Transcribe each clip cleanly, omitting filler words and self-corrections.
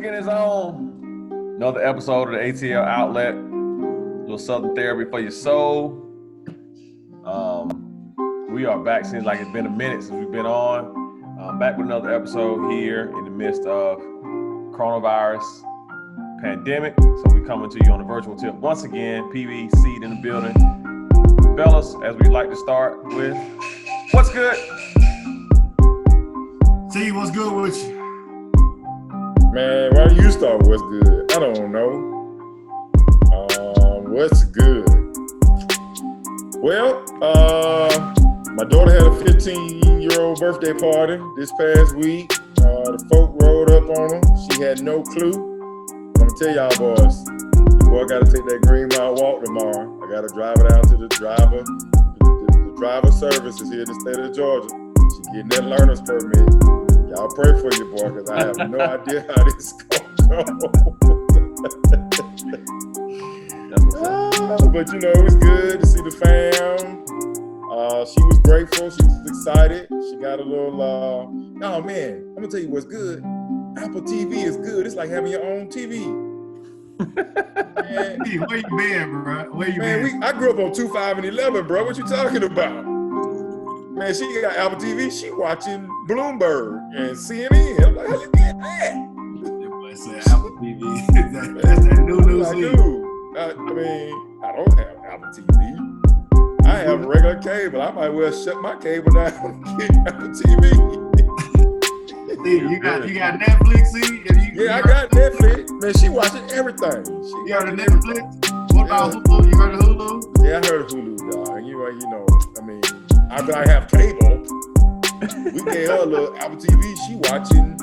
Michigan is on. Another episode of the ATL Outlet. A little Southern therapy for your soul. We are back. Seems like it's been a minute since we've been on. Back with another episode here in the midst of coronavirus pandemic. So we coming to you on a virtual tip once again. PB Seed in the building. Fellas, as we like to start with, what's good? See, what's good with you? Man, why do you start with what's good? I don't know. What's good? Well, my daughter had a 15-year-old birthday party this past week. The folk rolled up on her. She had no clue. I'm gonna tell y'all boys, your boy gotta take that Green Mile walk tomorrow. I gotta drive her down to the driver. The driver services here in the state of Georgia. She getting that learner's permit. Y'all pray for your boy, because I have no idea how this is going to go. But, you know, it was good to see the fam. She was grateful. She was excited. She got a little, oh, man, I'm going to tell you what's good. Apple TV is good. It's like having your own TV. Man, Hey, where you been, bro? Where you been? I grew up on 2, 5, and 11, bro. What you talking about? Man, she got Apple TV. She watching Bloomberg and CNN. I'm like, how you get that? That boy said Apple TV. That's that new news. I mean, I don't have Apple TV. I have regular cable. I might well shut my cable down and get Apple TV. You got Netflix, see? Yeah, I got Netflix. Man, she watching everything. You got a Netflix? What about Hulu? You heard of Hulu? Yeah, I heard of Hulu, dog. You know, I mean, I have cable. We gave her a little Apple TV. She watching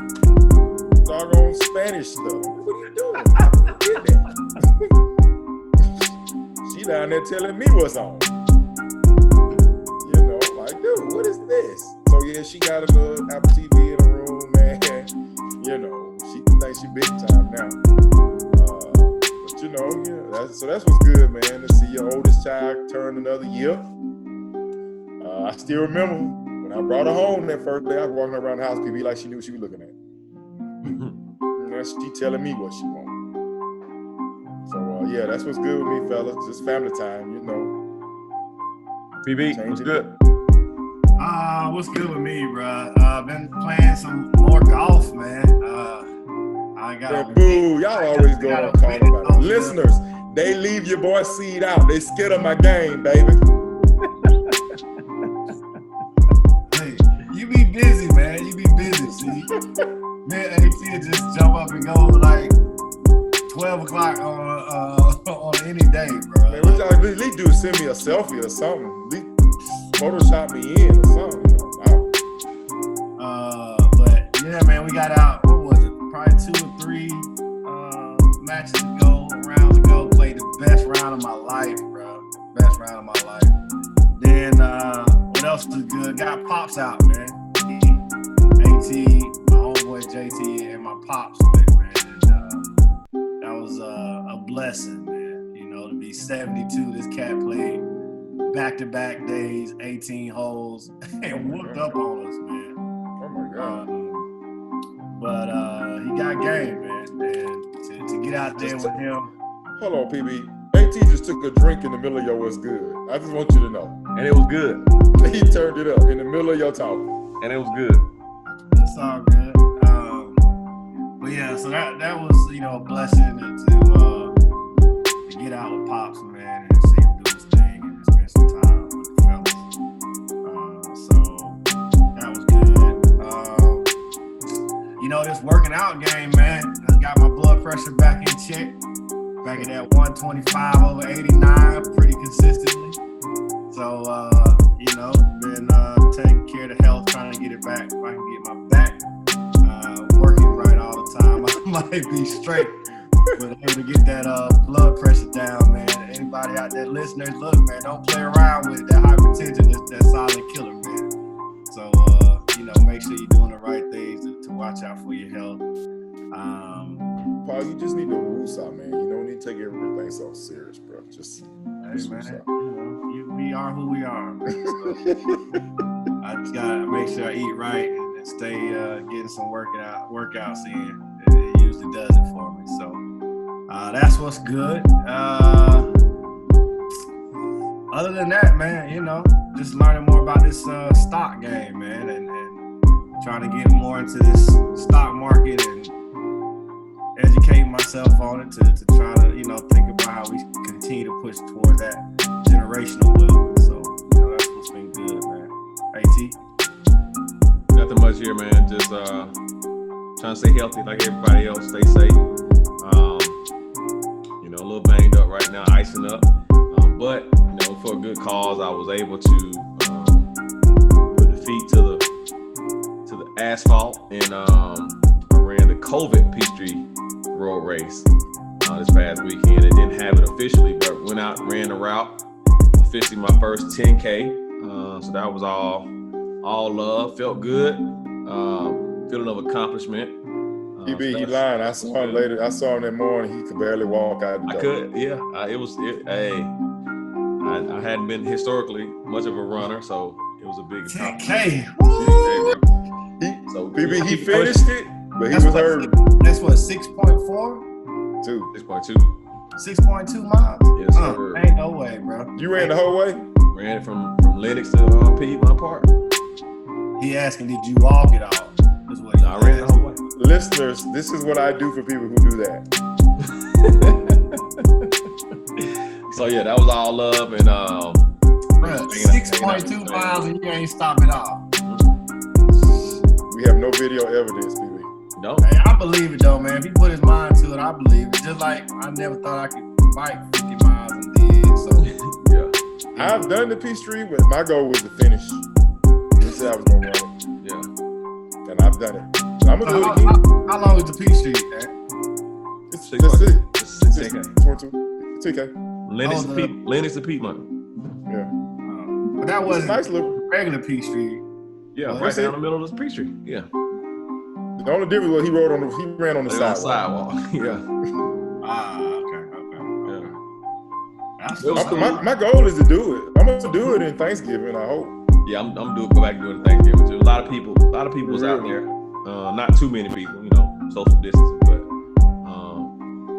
doggone Spanish stuff. What are you doing? I did that. She down there telling me what's on. You know, like, dude, what is this? So yeah, she got a little Apple TV in the room, man. You know, she thinks she big time now. But you know, yeah, that's what's good, man. To see your oldest child turn another year. I still remember when I brought her home that first day, I was walking around the house, people like she knew what she was looking at. And she telling me what she wanted. So, yeah, that's what's good with me, fellas. Just family time, you know. PB, what's good? What's good with me, bro? I've been playing some more golf, man. I got boo, y'all always go on talking about it. Listeners, they leave your boy Seed out. They scared of my game, baby. You be busy, man. You be busy, see? Man, AT just jump up and go like 12 o'clock on any day, bro. Man, what y'all at least do is send me a selfie or something. At least Photoshop me in or something. Wow. But yeah, man, we got out, what was it? Probably 2 or 3 matches ago, rounds ago. Played the best round of my life, bro. Best round of my life. Then, what else was good? Got Pops out, man. AT, my homeboy JT, and my Pops went, man. And, that was a blessing, man. You know, to be 72, this cat played back-to-back days, 18 holes, and whooped up on us, man. Oh, my God. But he got game, man. And to get out there with him. Hold on, PB. AT just took a drink in the middle of your what's good. I just want you to know. And it was good. He turned it up in the middle of your talk. And it was good. That's all good. But yeah, so that was, you know, a blessing to get out with Pops, man, and see him do his thing and spend some time with the fellas. So that was good. You know, this working out game, man, I got my blood pressure back in check. Back at that 125/89 pretty consistently. So, you know, been taking care of the health, trying to get it back. If I can get my back working right all the time, I might be straight. But able to get that blood pressure down, man. Anybody out there, listeners, look, man, don't play around with it. That hypertension is that silent killer, man. So, you know, make sure you're doing the right things to watch out for your health. Paul, you just need to woosah, man. You don't need to take everything so serious, bro. Just man, we are who we are, man. So, I just gotta make sure I eat right and stay getting some workouts in. It usually does it for me. So that's what's good. Other than that, man, you know, just learning more about this stock game, man, and trying to get more into this stock market and educate myself on it to try to, you know, think about how we continue to push towards that generational wealth. So, you know, that's what's been good, man. AT? Nothing much here, man. Just trying to stay healthy like everybody else. Stay safe. You know, a little banged up right now, icing up. But, you know, for a good cause, I was able to put the feet to the asphalt, and I ran the COVID Peachtree Road Race this past weekend. It didn't have it officially, but went out, ran the route, officially my first 10K. So that was all love. Felt good. Feeling of accomplishment. He lying. I saw him later. I saw him that morning. He could barely walk out the door. I could, yeah. I hadn't been historically much of a runner, so it was a big 10K. He finished it, but he was hurt. That's what, 6.4? 6.2. 6.2 miles? Yes, sir. Ain't no way, bro. You ran the whole way? Ran it from Lennox to Piedmont Park. He asking, did you walk it all? I ran the whole way. Listeners, this is what I do for people who do that. So yeah, that was all love, and 6.2 miles and you ain't stopping at all. We have no video evidence, baby. No. Hey, I believe it though, man. If he put his mind to it, I believe it. Just like I never thought I could bike 50 miles and did. So yeah. I've done the Peachtree, but my goal was to finish. He said I was gonna run it. Yeah. And I've done it. So I'm gonna do it again. How long is the Peachtree, man? It's 10K. Lennox to Piedmont. Yeah. But that wasn't nice little regular Peachtree. Yeah, right down the middle of the Peachtree. Yeah. The only difference was he ran on the sidewalk. Yeah. Okay. Yeah. My goal is to do it. I'm gonna do it in Thanksgiving, I hope. Yeah, I'm go back and do it in Thanksgiving too. A lot of people was out there. Not too many people, you know, social distancing, but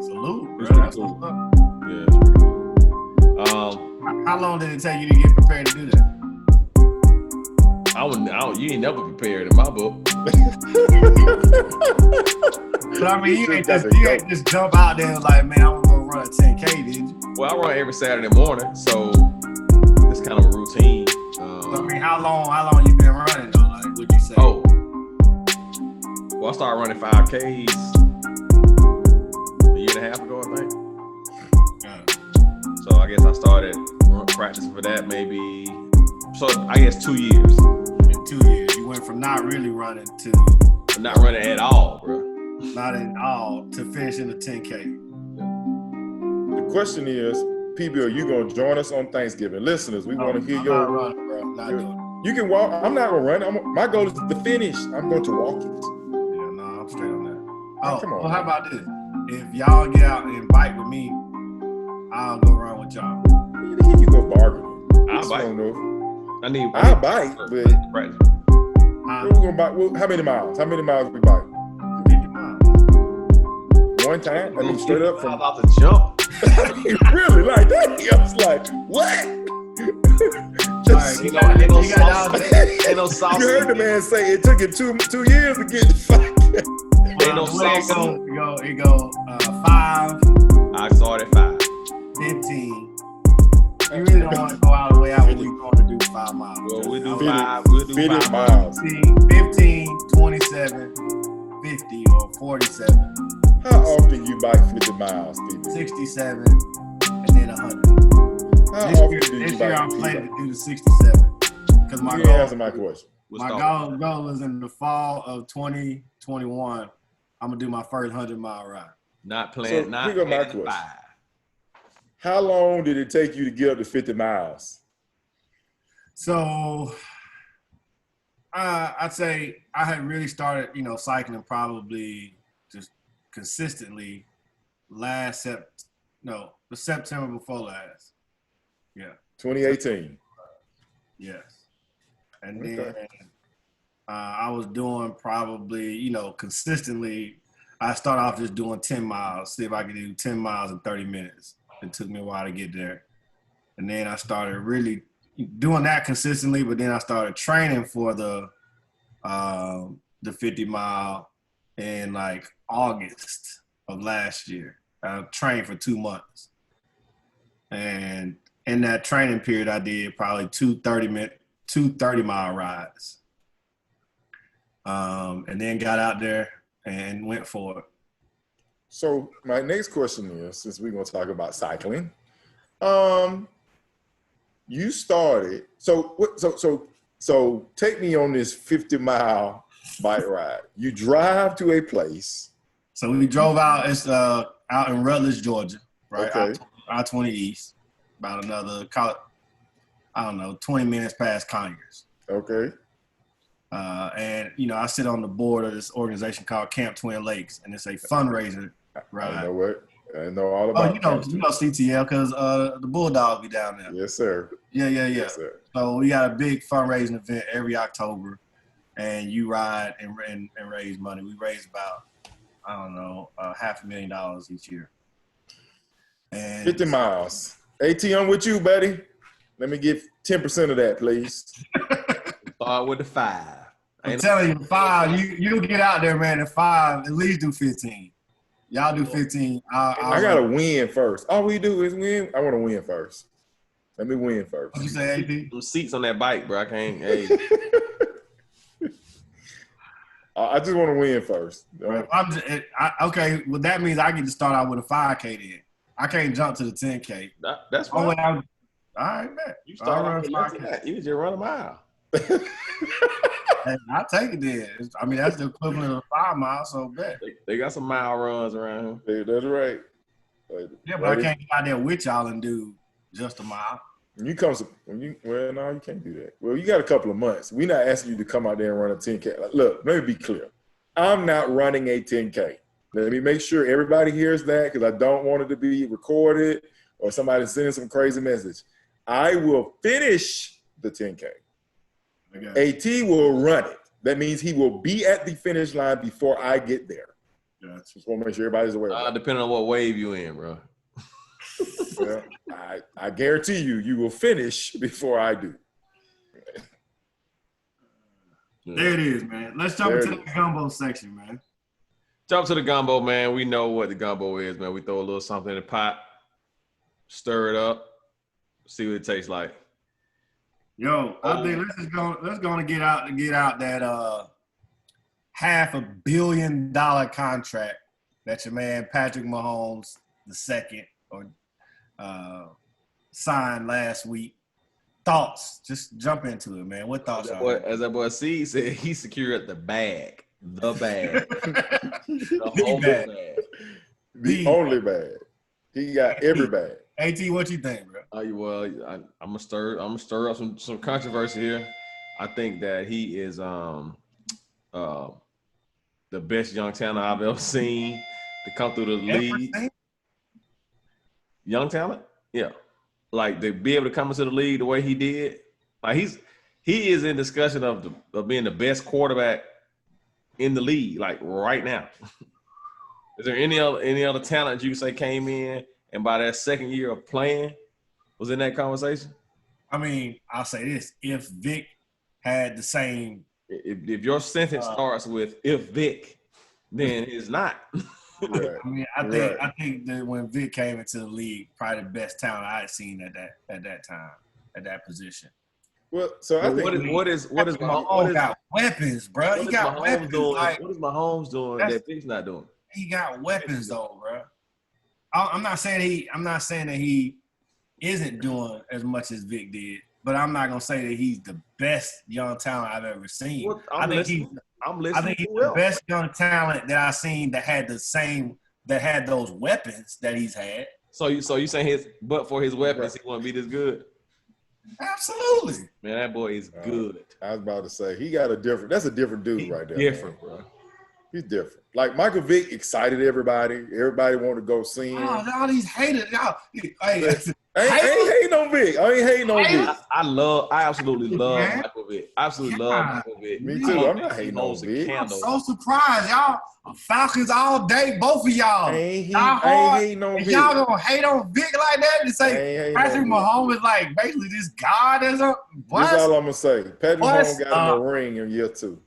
salute, bro. It's pretty cool. Yeah, it's pretty cool. How long did it take you to get prepared to do that? You ain't never prepared in my book. But I mean, you ain't just jump out there and like, man, I'm gonna run a 10K, did you? Well, I run every Saturday morning, so it's kind of a routine. So, I mean, how long you been running though? Like, what'd you say? Oh, well, I started running 5Ks a year and a half ago, I think. Yeah. So I guess I started practicing for that maybe. So I guess 2 years. In 2 years, you went from not really running to not running at all, bro. Not at all to finishing the 10K. The question is, PB, are you gonna join us on Thanksgiving? Listeners, we want to hear your. Not running, bro. Not doing it. You can walk. I'm not gonna run. My goal is to finish. I'm going to walk it. Yeah, no, I'm straight on that. Oh, come on. Well, how about this? If y'all get out and bike with me, I'll go run with y'all. Here you go bargaining. I'll bike. I'll bike, but we're gonna bike. Well, how many miles? How many miles we bike? 50 miles. One time? I mean, straight up from. About to jump. Really? Like that? I was like, what? Just, Ain't no sauce. You heard the man say it took him two years to get the fuck. Ain't no sauce. It go 5. I started at 5. 15. You really don't want to go all the way out when you're going to do 5 miles. Well, we'll do 50 5. We'll do 50 5 miles. 15, 27, 50, or 47. How often you bike 50 miles, PB? 67, and then 100. How This often year, do you this bike? year I'm planning to do the 67. Because my You answer my question. goal is in the fall of 2021, I'm going to do my first 100-mile ride. Not playing. So, not here go my playing question. 5. How long did it take you to get up to 50 miles? So I'd say I had really started, cycling probably just consistently the September before last. Yeah. 2018. Yes. And then I was doing probably, consistently I started off just doing 10 miles, see if I could do 10 miles in 30 minutes. It took me a while to get there. And then I started really doing that consistently, but then I started training for the 50 mile in like August of last year. I trained for 2 months. And in that training period, I did probably two 30-mile rides. And then got out there and went for it. So my next question is, since we're going to talk about cycling, you started, so take me on this 50-mile bike ride. You drive to a place. So we drove out, it's out in Rutledge, Georgia, right? Okay. I-20 East, about another, 20 minutes past Conyers. Okay. And, I sit on the board of this organization called Camp Twin Lakes, and it's a fundraiser ride. I know what. I know all about you know CTL because the Bulldogs be down there. Yes, sir. Yeah. Yes, sir. So we got a big fundraising event every October, and you ride and raise money. We raise about, $500,000 each year. And 50 miles. AT, I'm with you, buddy. Let me get 10% of that, please. Start with the 5. I'm telling you, 5, you get out there, man, at 5, at least do 15. Y'all do 15. I got to win first. All we do is win. I want to win first. Let me win first. What you say, AP? Some seats on that bike, bro. I can't. Hey. I just want to win first. Okay, well, that means I get to start out with a 5K then. I can't jump to the 10K. That's fine. All right, man. You start off with 5K. You just run a mile. Hey, I'll take it then. I mean, that's the equivalent of 5 miles, so bet. They got some mile runs around here. Hey, that's right. Yeah, but I can't get out there with y'all and do just a mile. No, you can't do that. Well, you got a couple of months. We're not asking you to come out there and run a 10K. Like, look, let me be clear. I'm not running a 10K. Let me make sure everybody hears that because I don't want it to be recorded or somebody sending some crazy message. I will finish the 10K. AT will run it. That means he will be at the finish line before I get there. Yeah, just want to make sure everybody's aware. Depending on what wave you in, bro. Well, I guarantee you will finish before I do. There it is, man. Let's jump into the gumbo section, man. Jump to the gumbo, man. We know what the gumbo is, man. We throw a little something in the pot, stir it up, see what it tastes like. Yo, I think let's go and get out that $500 million contract that your man Patrick Mahomes II signed last week. Thoughts? Just jump into it, man. What thoughts are as that boy C said, he secured the bag. The bag. The whole bag. The only bag. He got every bag. AT, what you think, bro? I'm gonna stir up some controversy here. I think that he is the best young talent I've ever seen to come through the league. Young talent? Yeah. Like to be able to come into the league the way he did. Like he is in discussion of being the best quarterback in the league, like right now. Is there any other talent you can say came in and by that second year of playing was in that conversation? I mean, I'll say this: if Vic had the same, if your sentence starts with "if Vic," then it's not. Right. I mean, I think that when Vic came into the league, probably the best talent I had seen at that time, at that position. Well, so I think what is Mahomes got weapons, bro. He got weapons. What is Mahomes doing that Vic's not doing? He got weapons though, bro. I'm not saying that he isn't doing as much as Vic did, but I'm not gonna say that he's the best young talent I've ever seen. Well, I think he's the best young talent that I've seen that had those weapons that he's had. So you saying but for his weapons, he wouldn't be this good? Absolutely. Man, that boy is good. I was about to say that's a different dude right there. Different, man. Bro. He's different. Like Michael Vick excited everybody. Everybody wanted to go see him. Oh, all these haters, y'all. Hey, I ain't hating on Vic. I ain't hating on Vic. I absolutely love Man. Michael Vick. Absolutely love Michael Vick. Me too. I'm not hating on holds a Vic. I'm candle. so surprised, y'all. Falcons all day, both of y'all. I ain't Y'all hating on If Vic. y'all gonna hate on Vic like that and I say ain't hating Patrick on Vic. Mahomes is like basically this god or something? That's What? all I'm gonna say. Patrick What's Mahomes got him a ring in year 2.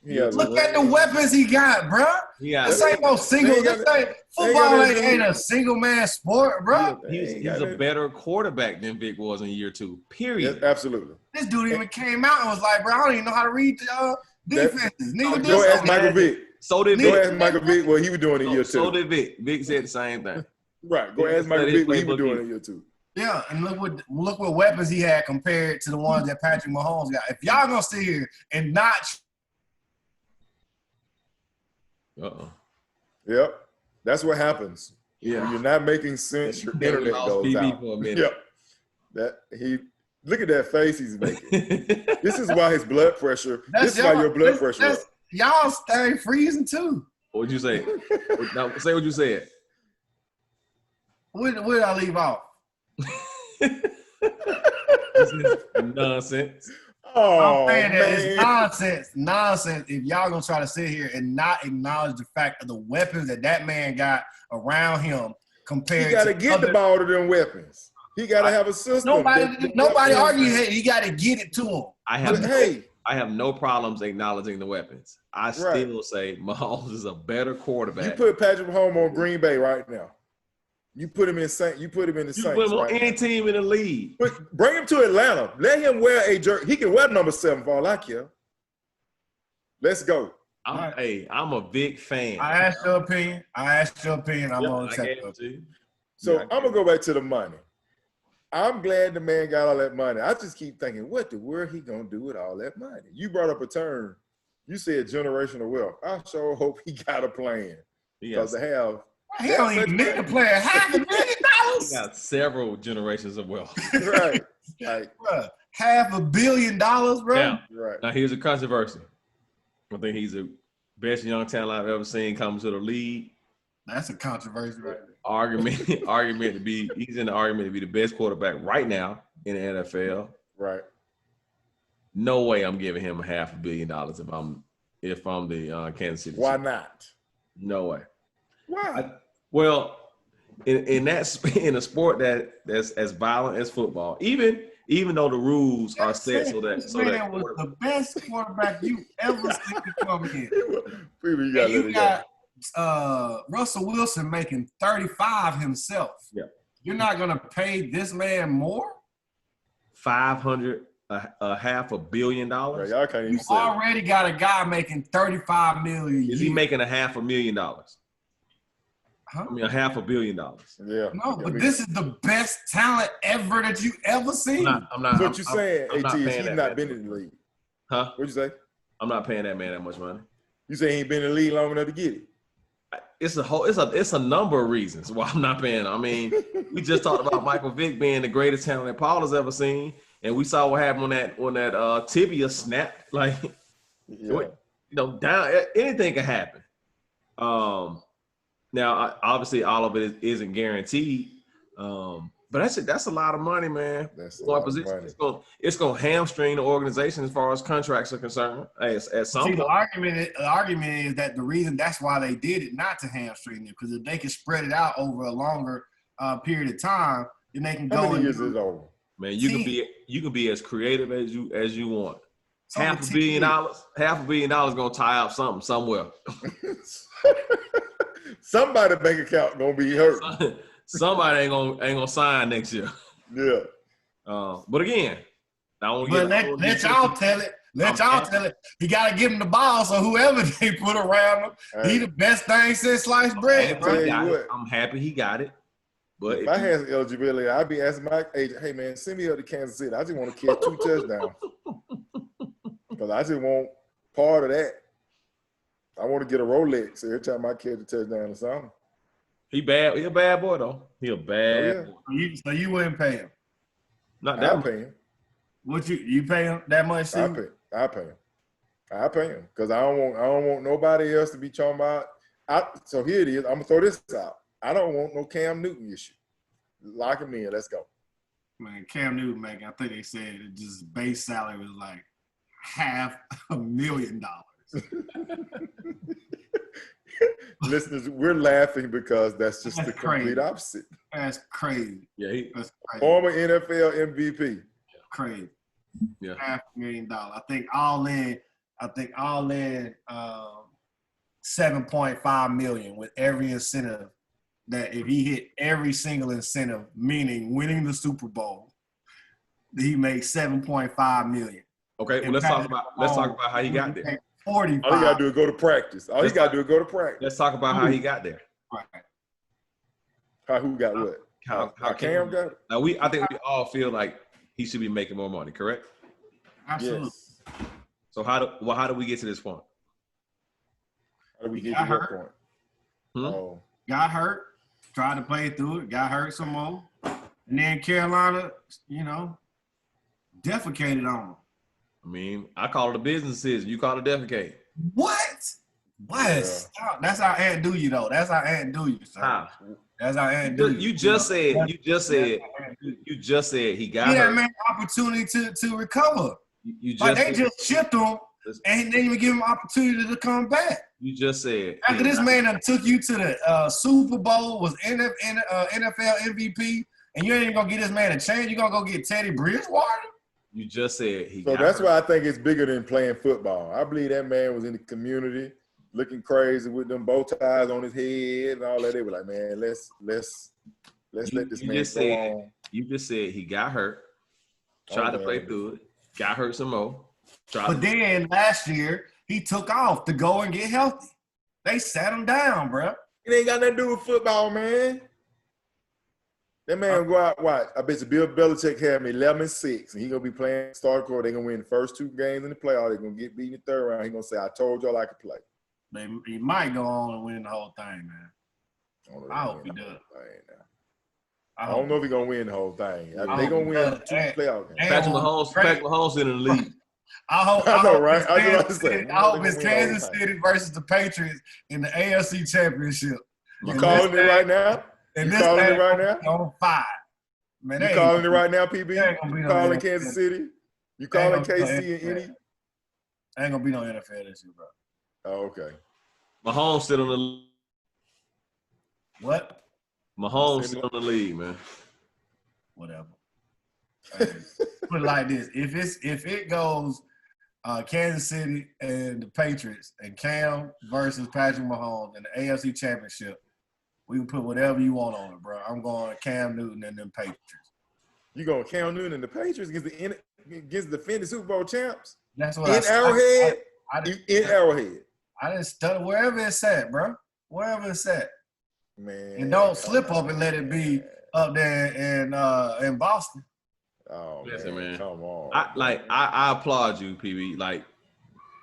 He has a Look at the ring. weapons he got, bro. Yeah, This ain't no single. This ain't football. Ain't a single man sport, bro. he's a better quarterback than Vic was in year 2. Period. Yes, absolutely. This dude even came out and was like, bro, I don't even know how to read the defenses. Neither Go did ask Michael Vick. So did Go Vic. ask Michael Vick what he was doing in year 2. So did Vic. Vic said the same thing. Right. Go ask Michael Vick what he was doing in year 2. Yeah, and look what weapons he had compared to the ones that Patrick Mahomes got. If y'all gonna sit here and not Yep. That's what happens. Yeah. When you're not making sense, your internet goes out. For a minute. Yep. Look at that face he's making. This is why his blood pressure. This is why your blood pressure up. Y'all stay freezing too. What'd you say? Now, say what you said. Where did I leave off? This is nonsense. Oh, I'm saying that it's man. nonsense if y'all gonna try to sit here and not acknowledge the fact of the weapons that man got around him compared He got to to get the ball to them weapons. He got to have a system. Nobody argues that he got to get it to him. I have no problems acknowledging the weapons. I still say Mahomes is a better quarterback. You put Patrick Mahomes on Green Bay right now. You put him in Saints. You put him in the Saints. Put him on any team in the league. Bring him to Atlanta. Let him wear a jersey. He can wear number 7 for all I care. Let's go. I'm a big fan. I asked your opinion. I'm gonna accept it. So I'm gonna go back to the money. I'm glad the man got all that money. I just keep thinking, what the world he gonna do with all that money? You brought up a term. You said generational wealth. I sure hope he got a plan. Because they have. He don't even need to play $500 He got several generations of wealth. Right. Like, million. $500 million, bro. Now, right. Now here's a controversy. I think he's the best young talent I've ever seen come to the league. That's a controversy right there. He's in the argument to be the best quarterback right now in the NFL. Right. No way I'm giving him $500 million if I'm the Kansas City. Why not? No way. Why? Well, in a sport that's as violent as football, even though the rules are set so that was the best quarterback you ever seen come in. You got Russell Wilson making 35 himself. Yeah. You're not gonna pay this man more? $500 million. Right, y'all can't even You already got a guy making $35 million. Is he making $500,000? Huh? I mean, $500 million. Yeah. No, but this is the best talent ever that you ever seen. I'm not. So what you saying, I'm AT, is paying he's that not man. been in the league? Huh? What'd you say? I'm not paying that man that much money. You say he ain't been in the league long enough to get it? It's a number of reasons why I'm not paying. I mean, we just talked about Michael Vick being the greatest talent that Paul has ever seen, and we saw what happened when that tibia snapped. Like, down anything can happen. Now, obviously, all of it isn't guaranteed, but that's a lot of money, man. That's a lot of money. It's gonna hamstring the organization as far as contracts are concerned. At some See, point. the argument is that the reason that's why they did it not to hamstring them, because if they can spread it out over a longer period of time, then they can go. How many years is it over? Man, you can be as creative as you want. So $500 million gonna tie up something somewhere. Somebody bank account gonna be hurt. Somebody ain't gonna sign next year. Yeah. But again, let y'all tell it. Let y'all tell it. You gotta give him the ball, so whoever they put around him, he the best thing since sliced bread, bro. I'm happy he got it. But if I had eligibility, I'd be asking my agent, hey man, send me up to Kansas City. I just want to catch 2 touchdowns. Because I just want part of that. I want to get a Rolex every time I catch a touchdown or something. He a bad boy though. He a bad boy. So you wouldn't pay him? Not that much. Pay him. What you pay him that much? I pay him. Because I don't want nobody else to be talking about. So here it is. I'm gonna throw this out. I don't want no Cam Newton issue. Lock him in. Let's go. Man, Cam Newton making, I think they said it just base salary was like $500,000. Listeners, we're laughing because that's just That's the complete crazy. opposite. That's crazy. Yeah, That's crazy. Former NFL MVP. Crazy. Yeah. $500,000. I think all in, $7.5 million with every incentive. That if he hit every single incentive, meaning winning the Super Bowl, he makes $7.5 million. Okay, well, let's talk about how he got there. 45. All he got to do is go to practice. All he got to do is go to practice. Let's talk about how he got there. Right. Who got what? How Cam got it? Now I think we all feel like he should be making more money, correct? Absolutely. Yes. So how do we get to this point? How do we He get got to that hurt. point? Hmm? Oh, Got hurt, tried to play through it, got hurt some more. And then Carolina, defecated on him. I mean, I call it a business decision. You call it defecate. What? Stop. That's how Aunt do you, though. That's how Aunt do you, sir. How? That's how Aunt do you. You just said he got He hurt. that man opportunity to recover. You just Like they said, just shipped him and didn't even give him opportunity to come back. you just said After this man done took you to the Super Bowl, was NFL MVP, and you ain't even gonna get this man a chance. You gonna go get Teddy Bridgewater? You just said he so got that's hurt. why I think it's bigger than playing football. I believe that man was in the community looking crazy with them bow ties on his head and all that. They were like, man, let's let this You man just go said on. you just said he got hurt, tried to play man. through it, got hurt some more. But then last year he took off to go and get healthy. They sat him down, bro. It ain't got nothing to do with football, man. That man go out, watch. I bet you Bill Belichick had him 11-6, and he gonna be playing star court. They gonna win the first 2 games in the playoff. They gonna get beat in the 3rd round. He gonna say, "I told y'all I could play." He might go on and win the whole thing, man. I hope he does. I don't know if he gonna win the whole thing. They hope gonna he win does. 2 playoff games. Patrick Mahomes in the league. I hope. I know, right? it's I was about to Kansas say, City- you know I hope they it's gonna win the whole Kansas thing. City versus the Patriots in the AFC Championship. You And calling this it right thing- now? and You this calling it thing right now? On 5. Man, You they calling ain't- it right now, They PB? ain't gonna be You no calling NFL. Kansas City? You Ain't calling gonna be no KC and NFL. any? Ain't gonna be no NFL this year, bro. Oh, okay. Mahomes still in the What? Mahomes still in the league, man. Whatever. Hey, put it like this: if it goes Kansas City and the Patriots and Cam versus Patrick Mahomes in the AFC Championship, we can put whatever you want on it, bro. I'm going Cam Newton and them Patriots. You going Cam Newton and the Patriots against the defending Super Bowl champs That's what in Arrowhead? I didn't, In Arrowhead, I didn't study wherever it's at, bro. Wherever it's at, man. and don't slip up and let it be up there in Boston. Oh Listen, man. come on. I applaud you, PB. I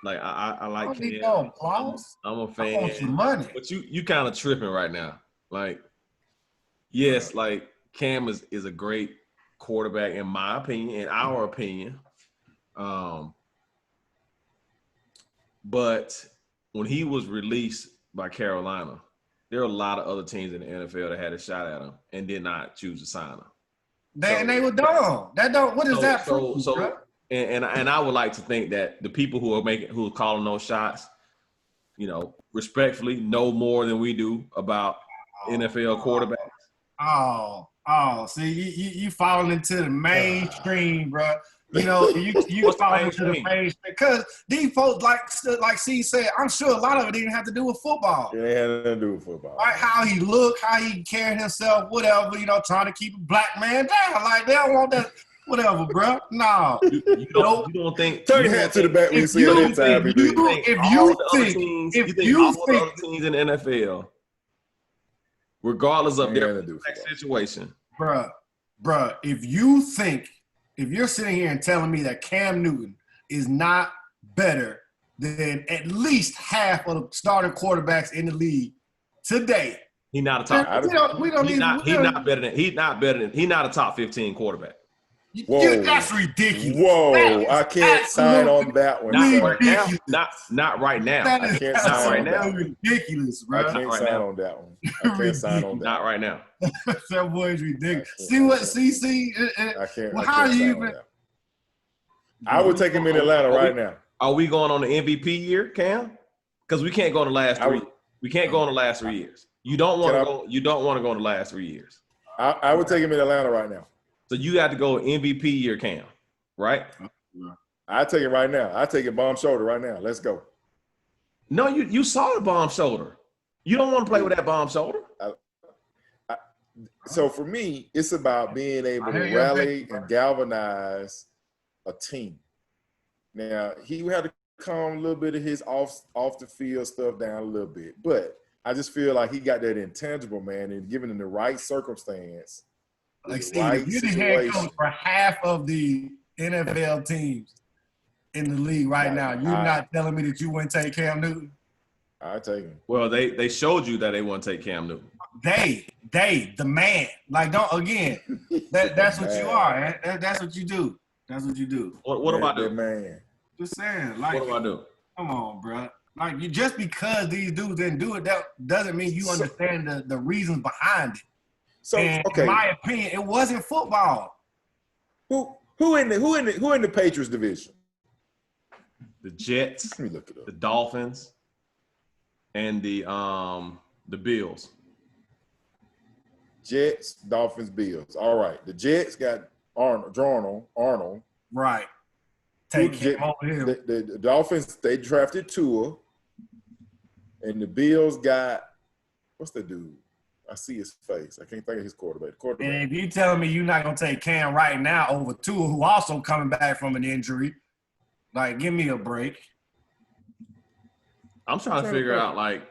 like I don't need Cam. no applause. I'm a I want fan. some money. But you kind of tripping right now. Like, yes, like Cam is a great quarterback in my opinion, in our opinion. But when he was released by Carolina, there were a lot of other teams in the NFL that had a shot at him and did not choose to sign him. They were dumb. What is that prove, bro? And I would like to think that the people who are calling those shots, respectfully know more than we do about NFL quarterbacks. See, you falling into the mainstream, bro. You What's the falling into the mainstream? mainstream like these folks, like C said, I'm sure a lot of it didn't have to do with football. It ain't had nothing to do with football. Like how he looked, how he carried himself, whatever. Trying to keep a black man down. Like they don't want that, whatever, bro. No, You don't think Turn your hat to the back when you see it that time, if PB. you think all the other teams in the NFL, regardless of Ain't their nothing to do with football. situation, Bruh, if you're sitting here and telling me that Cam Newton is not better than at least half of the starting quarterbacks in the league today, he's not a top. we don't He's need. not a top 15 quarterback. Whoa. That's ridiculous. Whoa, I can't sign on that one. Not sir. right now. Not right now. That I is can't Not sign right on now. that one. ridiculous, I bro. can't right sign now. on that one. I can't sign on that. Not right now. That boy is ridiculous. I can't- See what I CC? I can't. Well, I how can't you sign even? on that. I would take him in Atlanta right now. Are we going on the MVP year, Cam? Because we can't go in the last I three. would- We can't go in the last 3 years. You don't want to Can I- go. You don't want to go in the last 3 years. I would take him in Atlanta right now. So you got to go MVP year, Cam. Right? I take it right now. I take it bomb shoulder right now. Let's go. No, you saw the bomb shoulder. You don't want to play with that bomb shoulder. So for me, it's about being able I to hear you, rally bro. and galvanize a team. Now he had to calm a little bit of his off the field stuff down a little bit, but I just feel like he got that intangible, man, and given in the right circumstance, Like, the Steve, right you're the head situation. coach for half of the NFL teams in the league right Right. now. You're not telling me that you wouldn't take Cam Newton? I take him. Well, they showed you that they want to take Cam Newton. The man. Like, that's what you Man. are. That's what you do. That's what you do. What do I That do? man. Just saying. Like, What do I do? come on, bro. Like, you just because these dudes didn't do it, that doesn't mean you understand the reasons behind it. So And okay, in my opinion, it wasn't football. who in the Patriots division? The Jets, Let me look it up. the Dolphins, and the Bills. Jets, Dolphins, Bills. All right. The Jets got Arnold. Right. Take Who- him over him. The Dolphins, they drafted Tua. And the Bills got, what's the dude? I see his face. I can't think of his quarterback. And if you telling me you're not gonna take Cam right now over Tua, who also coming back from an injury, like, give me a break. I'm trying to figure out, like,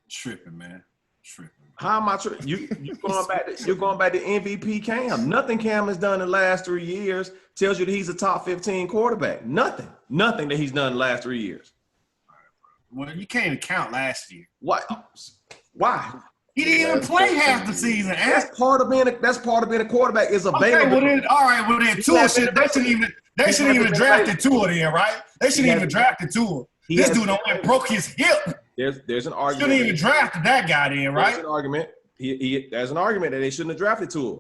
Tripping, man. Tripping. how am I? You going back? You're going back to MVP Cam. Nothing Cam has done in the last 3 years tells you that he's a top 15 quarterback. Nothing that he's done in the last 3 years. Well, you can't even count last year. What? Why? He didn't even play half the season. That's part of being a quarterback is Okay, available. well then, all right, well then, Tua should. They shouldn't even drafted Tua then, right? They shouldn't even drafted Tua. This dude done went broke his hip. There's an argument. Shouldn't even drafted that guy then, There's right? an argument. There's an argument that they shouldn't have drafted Tua.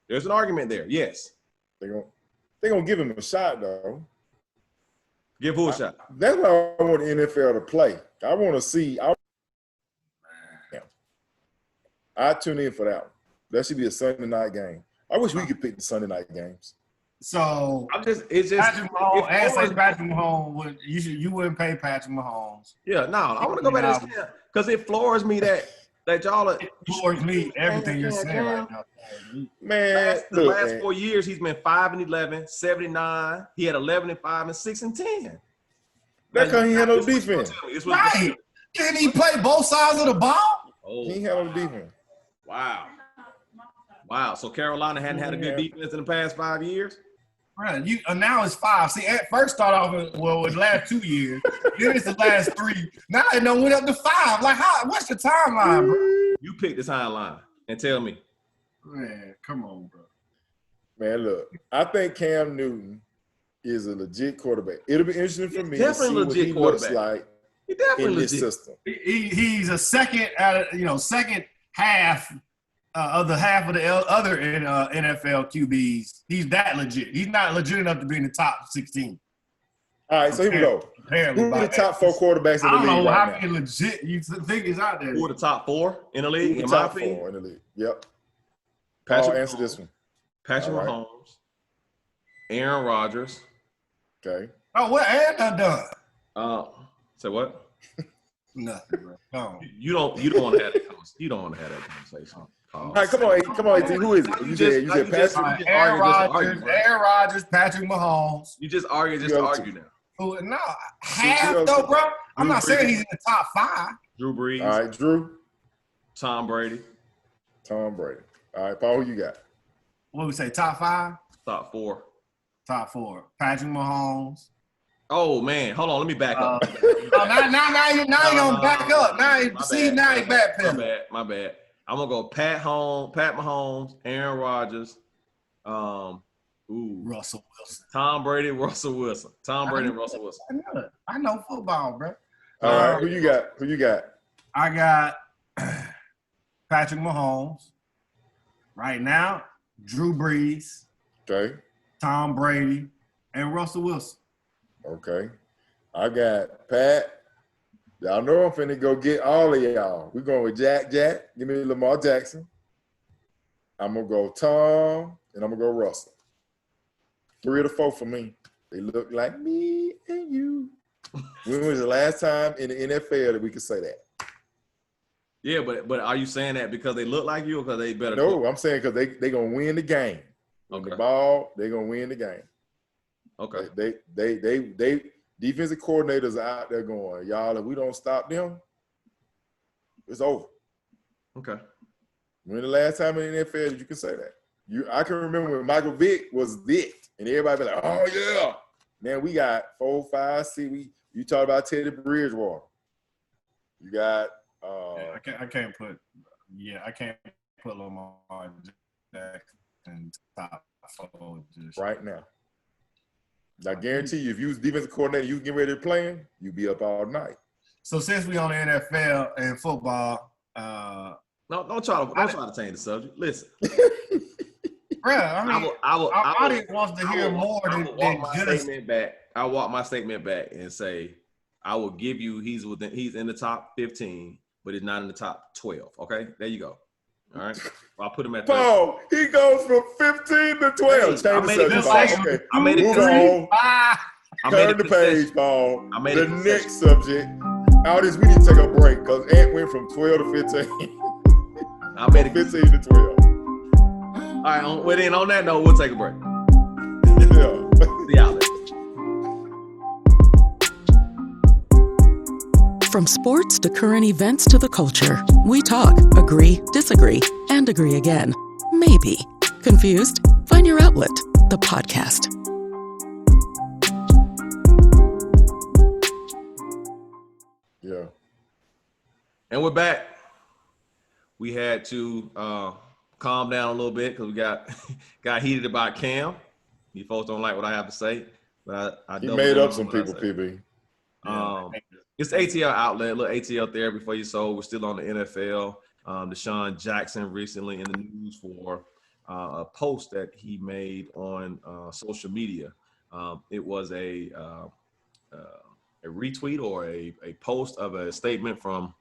There's an argument there. Yes. They're gonna give him a shot though. Give who a shot? That's what I want the NFL to play. I want to see. I tune in for that one. That should be a Sunday night game. I wish we could pick the Sunday night games. So It's just Patrick Mahomes, and say Patrick Mahomes, you wouldn't pay Patrick Mahomes. Yeah, no, I want to go back to this because it floors me that y'all are. Towards me, everything you're saying right now. Man, The look, last man, 4 years, he's been 5-11, 79. He had 11-5 and 6-10. that's because he had no This was- defense. this was- Right. Didn't he play both sides of the ball? Oh, He ain't had no defense. wow. So Carolina hadn't had a good defense in the past 5 years. Right. Now it's 5. See, at first start off with the last 2 years. Then it's the last 3. Now it done went up to 5. Like, what's the timeline, bro? You pick the timeline and tell me. Man, come on, bro. Man, look, I think Cam Newton is a legit quarterback. It'll be interesting for me to definitely see a what legit he looks quarterback. like He definitely in this legit. system. He's a second second half of the half of the other NFL QBs. He's that legit. He's not legit enough to be in the top 16. All right, so here we go. Apparently, Who are the by top 4 quarterbacks in I the don't league know how right many now? legit you think is out there. Who are the top 4 in the league? Who In the my top opinion, 4 in the league? Yep. Patrick I'll answer Mahomes. this one. Patrick All right. Mahomes, Aaron Rodgers. Okay. Oh, what? And I'm done. Say what? Nothing, bro. No. You don't want to have that conversation. You don't want to have that conversation. All right, come on, AT. Who is it? You said Patrick. All right, just Aaron argue, just Rodgers, argue, bro. Aaron Rodgers, Patrick Mahomes. You just argue just The to other argue two. now. Who? No, half else? though, bro. I'm Drew not saying Brees. he's in the top 5. Drew Brees, All right, Drew, Tom Brady, Tom Brady. All right, Paul, who you got? What do we say? Top 5? top 4. Top 4. Patrick Mahomes. Oh man, hold on, let me back up. Now you gonna back up. Now you My see, bad. now you backpedaling. My bad. I'm gonna go Pat Mahomes, Aaron Rodgers, Ooh. Russell Wilson. Tom Brady, Russell Wilson. Tom Brady and Russell Wilson. I know football, bro. All right, who you got? Who you got? I got Patrick Mahomes. Right now, Drew Brees, Okay. Tom Brady, and Russell Wilson. Okay. I got Pat. Y'all know I'm finna go get all of y'all. We're going with Jack. Give me Lamar Jackson. I'm going to go Tom, and I'm going to go Russell. 3 of the 4 for me. They look like me and you. When was the last time in the NFL that we could say that? Yeah, but are you saying that because they look like you or because they better? No, I'm saying because they going to win the game. Okay. The ball, they're going to win the game. Okay. They defensive coordinators are out there going, y'all, if we don't stop them, it's over. Okay. When the last time in the NFL that you can say that? I can remember when Michael Vick was it, and everybody be like, oh, yeah. Man, we got 4, 5, 6. You talk about Teddy Bridgewater. You got I can't put Lamar Jackson top 4 just right now. I guarantee you, if you was defensive coordinator, you was getting ready to play, you'd be up all night. So since we on the NFL and football, No, don't try to change the subject. Listen, bro, I mean, our audience wants to hear more than just. I'll walk my statement back and say, I will give you he's in the top 15, but he's not in the top 12. Okay, there you go. All right, I'll put him at. Paul, he goes from 15 to 12. Hey, I made a concession. Okay. I made a Move concession. on. Turn the page, Paul. I made a the concession. next subject. Audience, we need to take a break because Ant went from 12 to 15. I made a 15 to 12. All right, on that note, we'll take a break. Yeah. See y'all later. From sports to current events to the culture, we talk, agree, disagree, and agree again. Maybe. Confused? Find your outlet, the podcast. Yeah. And we're back. We had to calm down a little bit because we got heated about Cam. You folks don't like what I have to say, but I He double made down up on some what I people, say. PB. It's the ATL outlet, a little ATL therapy for your soul. We're still on the NFL. Deshaun Jackson recently in the news for a post that he made on social media. It was a retweet or a post of a statement from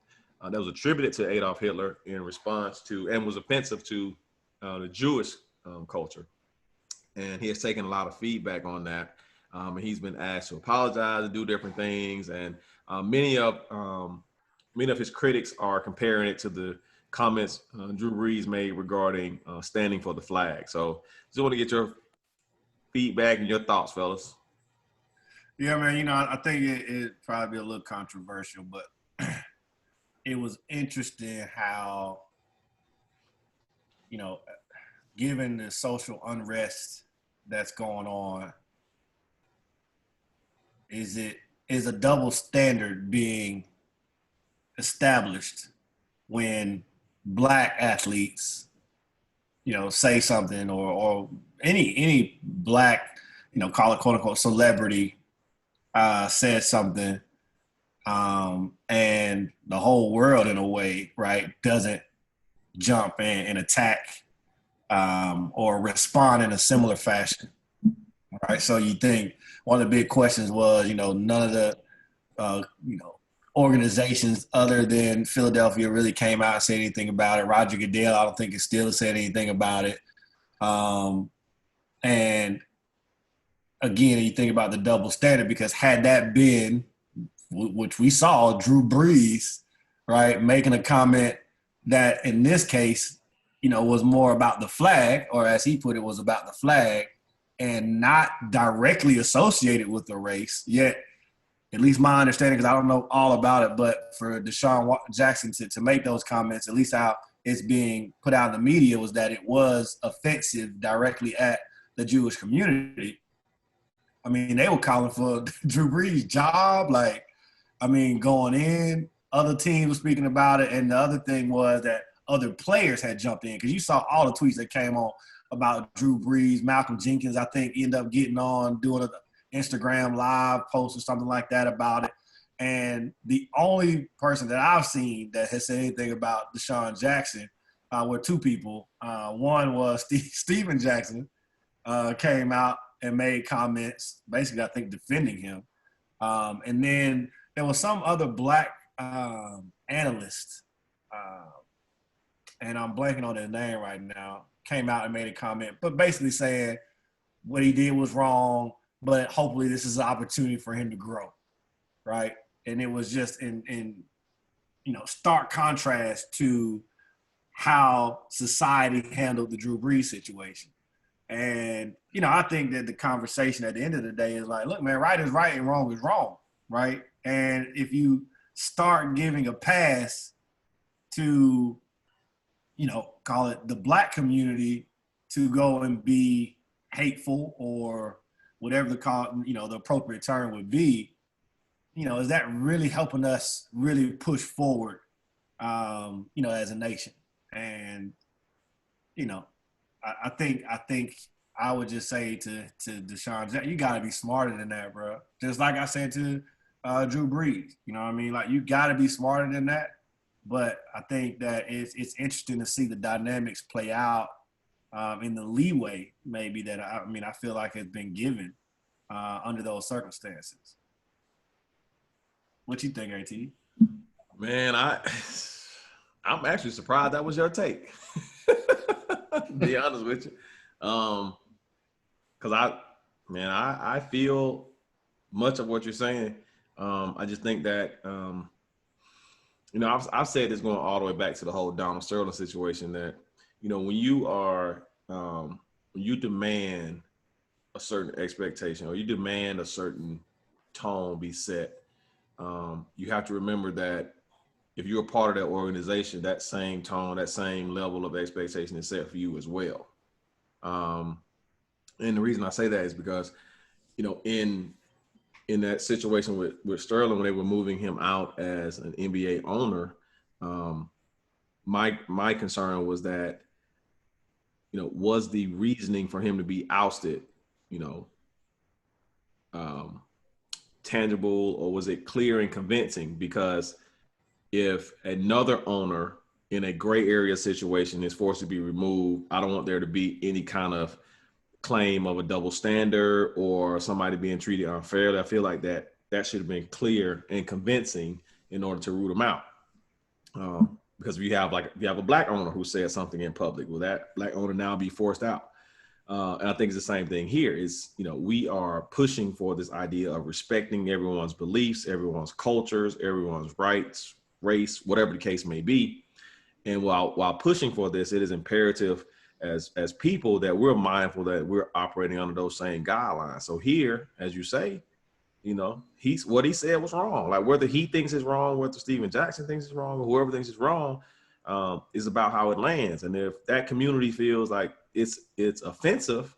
that was attributed to Adolf Hitler in response to and was offensive to the Jewish culture. And he has taken a lot of feedback on that. And he's been asked to apologize and do different things. And many of his critics are comparing it to the comments Drew Brees made regarding standing for the flag. So just want to get your feedback and your thoughts, fellas. Yeah, man, I think it probably be a little controversial, but it was interesting how, given the social unrest that's going on, is a double standard being established when Black athletes, say something or any Black, call it quote unquote celebrity, says something, and the whole world in a way, right, doesn't jump and attack or respond in a similar fashion, right? So you think one of the big questions was, none of the, organizations other than Philadelphia really came out and said anything about it. Roger Goodell, I don't think has still said anything about it. And again, you think about the double standard, because had that been, which we saw, Drew Brees, right, making a comment that in this case, was more about the flag, or as he put it, was about the flag and not directly associated with the race, yet at least my understanding, because I don't know all about it, but for Deshaun Jackson to make those comments, at least how it's being put out in the media, was that it was offensive directly at the Jewish community. I mean, they were calling for Drew Brees' job, going in. Other teams were speaking about it, and the other thing was that other players had jumped in, because you saw all the tweets that came on about Drew Brees. Malcolm Jenkins, I think, ended up getting on, doing an Instagram live post or something like that about it. And the only person that I've seen that has said anything about Deshaun Jackson were two people. One was Steven Jackson came out and made comments, basically, I think, defending him. And then there was some other black analyst, and I'm blanking on his name right now, came out and made a comment, but basically saying what he did was wrong, but hopefully this is an opportunity for him to grow, right? And it was just in stark contrast to how society handled the Drew Brees situation. And, I think that the conversation at the end of the day is like, look, man, right is right and wrong is wrong, right? And if you start giving a pass to, call it the black community to go and be hateful or whatever the appropriate term would be, is that really helping us really push forward, as a nation? And, I think I would just say to Deshaun, you got to be smarter than that, bro. Just like I said to Drew Brees, you know what I mean? Like, you got to be smarter than that. But I think that it's interesting to see the dynamics play out in the leeway maybe that, I feel like has been given under those circumstances. What you think, AT? Man, I'm actually surprised that was your take. To be honest with you. Because I feel much of what you're saying. I just think that, I've said this going all the way back to the whole Donald Sterling situation that, when you are, when you demand a certain expectation or you demand a certain tone be set, you have to remember that if you're a part of that organization, that same tone, that same level of expectation is set for you as well. And the reason I say that is because, in that situation with Sterling, when they were moving him out as an NBA owner, my concern was that, was the reasoning for him to be ousted, tangible, or was it clear and convincing? Because if another owner in a gray area situation is forced to be removed, I don't want there to be any kind of claim of a double standard or somebody being treated unfairly. I feel like that should have been clear and convincing in order to root them out. Because if you have a black owner who says something in public, will that black owner now be forced out? And I think it's the same thing here is, we are pushing for this idea of respecting everyone's beliefs, everyone's cultures, everyone's rights, race, whatever the case may be. And while pushing for this, it is imperative as people that we're mindful that we're operating under those same guidelines. So here, as you say, what he said was wrong. Like, whether he thinks it's wrong, whether Steven Jackson thinks it's wrong, or whoever thinks it's wrong, is about how it lands. And if that community feels like it's offensive,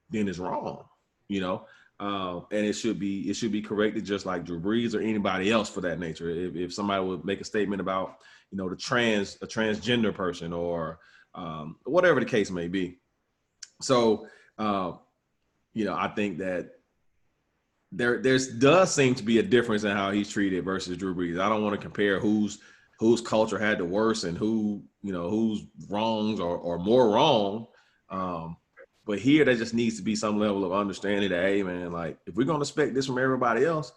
then it's wrong, and it should be corrected, just like Drew Brees or anybody else for that nature. If somebody would make a statement about, a transgender person or whatever the case may be. So, I think that there does seem to be a difference in how he's treated versus Drew Brees. I don't want to compare whose culture had the worst and whose wrongs or more wrong. But here there just needs to be some level of understanding that, hey man, like, if we're going to expect this from everybody else,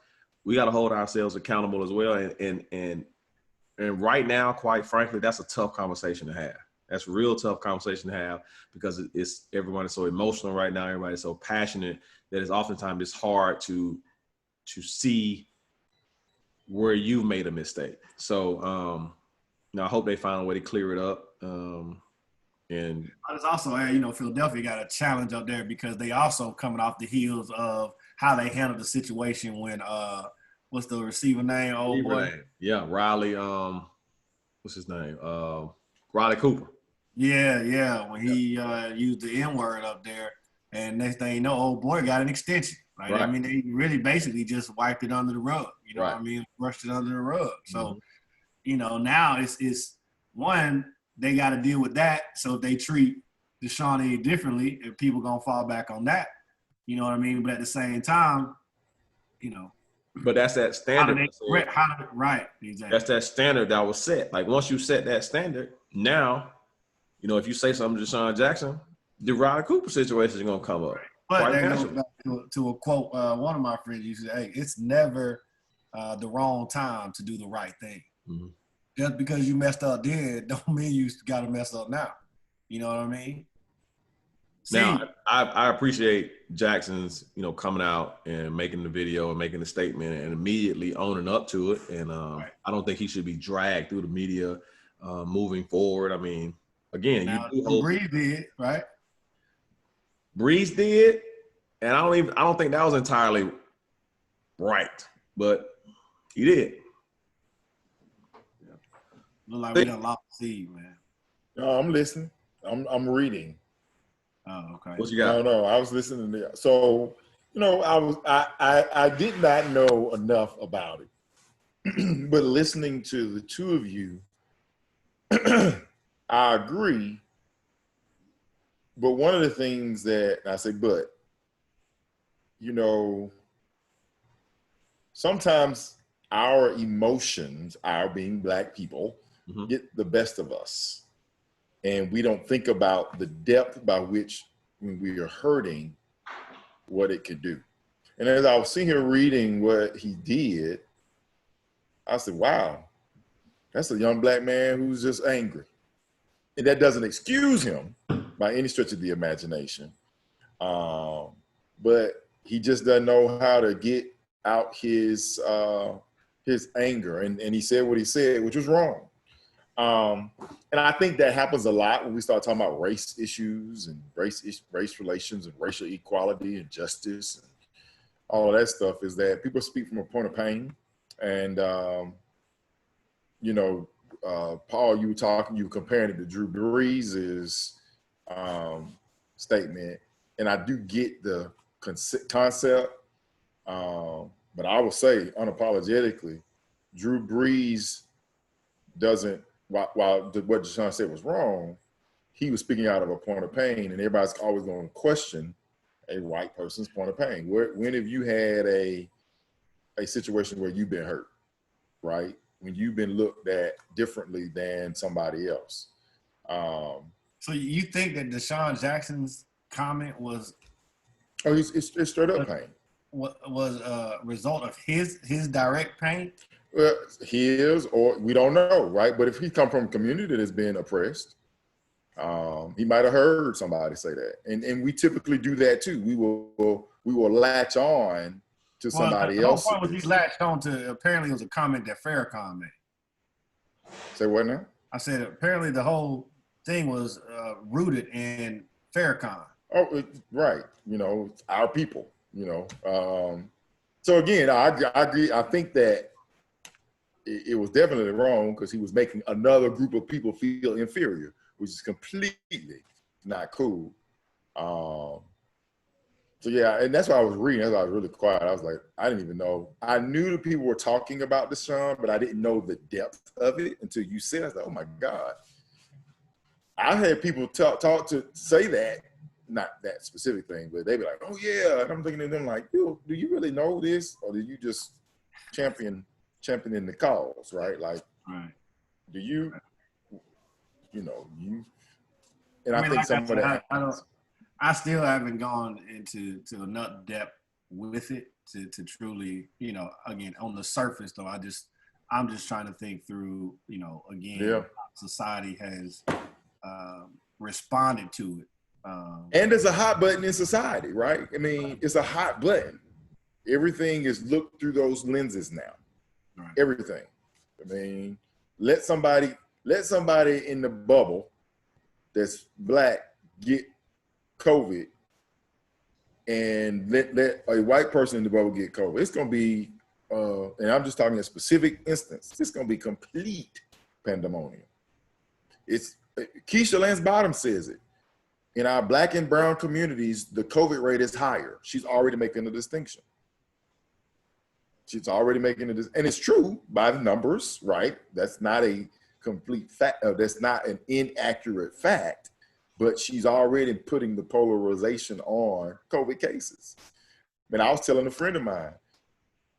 we got to hold ourselves accountable as well. And right now, quite frankly, that's a tough conversation to have. That's a real tough conversation to have because everyone is so emotional right now. Everybody's so passionate that it's oftentimes it's hard to see where you've made a mistake. So, I hope they find a way to clear it up. And it's also, Philadelphia got a challenge up there because they also coming off the heels of how they handled the situation when what's the receiver name? Oh boy, yeah, Riley. What's his name? Riley Cooper. Yeah. When he used the N-word up there, and next thing you know, old boy got an extension. Right? I mean, they really basically just wiped it under the rug. You know what I mean? Brushed it under the rug. So, now it's one, they got to deal with that. So if they treat Deshaun any differently, and people gonna fall back on that. You know what I mean? But at the same time, you know, But that's that standard. right, exactly. That's that standard that was set. Like once you set that standard, now, you know, if you say something to Deshaun Jackson, the Riley Cooper situation is gonna come up. But that goes back to a quote one of my friends used to say, "Hey, it's never the wrong time to do the right thing. Mm-hmm. Just because you messed up then, don't mean you got to mess up now. You know what I mean?" Now, I appreciate Jackson's, you know, coming out and making the video and making the statement and immediately owning up to it. And right. I don't think he should be dragged through the media moving forward. I mean, again, now, Breeze did, right? Breeze did, and I don't think that was entirely right, but he did. Look like we done lost the seed, man. No, I'm listening. I'm reading. Oh, okay. What you got? No, I was listening to. So, you know, I did not know enough about it, but listening to the two of you, I agree. But one of the things that I say, but, you know, sometimes our emotions, our being Black people, get the best of us. And we don't think about the depth by which, when we are hurting, what it could do. And as I was sitting here reading what he did, I said, wow, that's a young Black man who's just angry. And that doesn't excuse him by any stretch of the imagination. But he just doesn't know how to get out his anger. And he said what he said, which was wrong. And I think that happens a lot when we start talking about race issues and race relations and racial equality and justice and all of that stuff, is that people speak from a point of pain. And, you know, Paul, you were comparing it to Drew Brees' statement. And I do get the concept, but I will say unapologetically, Drew Brees doesn't, while what Deshaun said was wrong, he was speaking out of a point of pain, and everybody's always going to question a white person's point of pain. When have you had a situation where you've been hurt, right? When you've been looked at differently than somebody else. So you think that Deshaun Jackson's comment was? Oh, it's straight up pain. Was a result of his direct pain? His, or we don't know, right? But if he come from a community that has been oppressed, he might have heard somebody say that, and we typically do that too. We will latch on to somebody else. The whole point was he latched on to. Apparently, it was a comment that Farrakhan made. Say what now? I said apparently the whole thing was rooted in Farrakhan. Oh, right. You know, our people. You know. So again, I agree. I think that it was definitely wrong because he was making another group of people feel inferior, which is completely not cool. So yeah, and that's why I was reading. That's why I was really quiet. I was like, I didn't even know. I knew the people were talking about Deshaun, but I didn't know the depth of it until you said it. I was like, oh my God. I had people talk to say that, not that specific thing, but they'd be like, oh yeah. And I'm thinking to them like, do you really know this? Or did you just championing the cause, right? Like, right. Do you, you know, and I think like some of that. I still haven't gone into enough depth with it to truly, you know, again, on the surface though, I'm just trying to think through, you know, again, how society has responded to it. And there's a hot button in society, right? I mean, it's a hot button. Everything is looked through those lenses now. Right. Everything. I mean, let somebody in the bubble that's Black get COVID and let a white person in the bubble get COVID. It's going to be, and I'm just talking a specific instance, it's going to be complete pandemonium. It's Keisha Lance Bottoms says it. In our Black and brown communities, the COVID rate is higher. She's already making the distinction. She's already making it, and it's true by the numbers, right? That's not a complete fact. That's not an inaccurate fact. but she's already putting the polarization on COVID cases. And I was telling a friend of mine,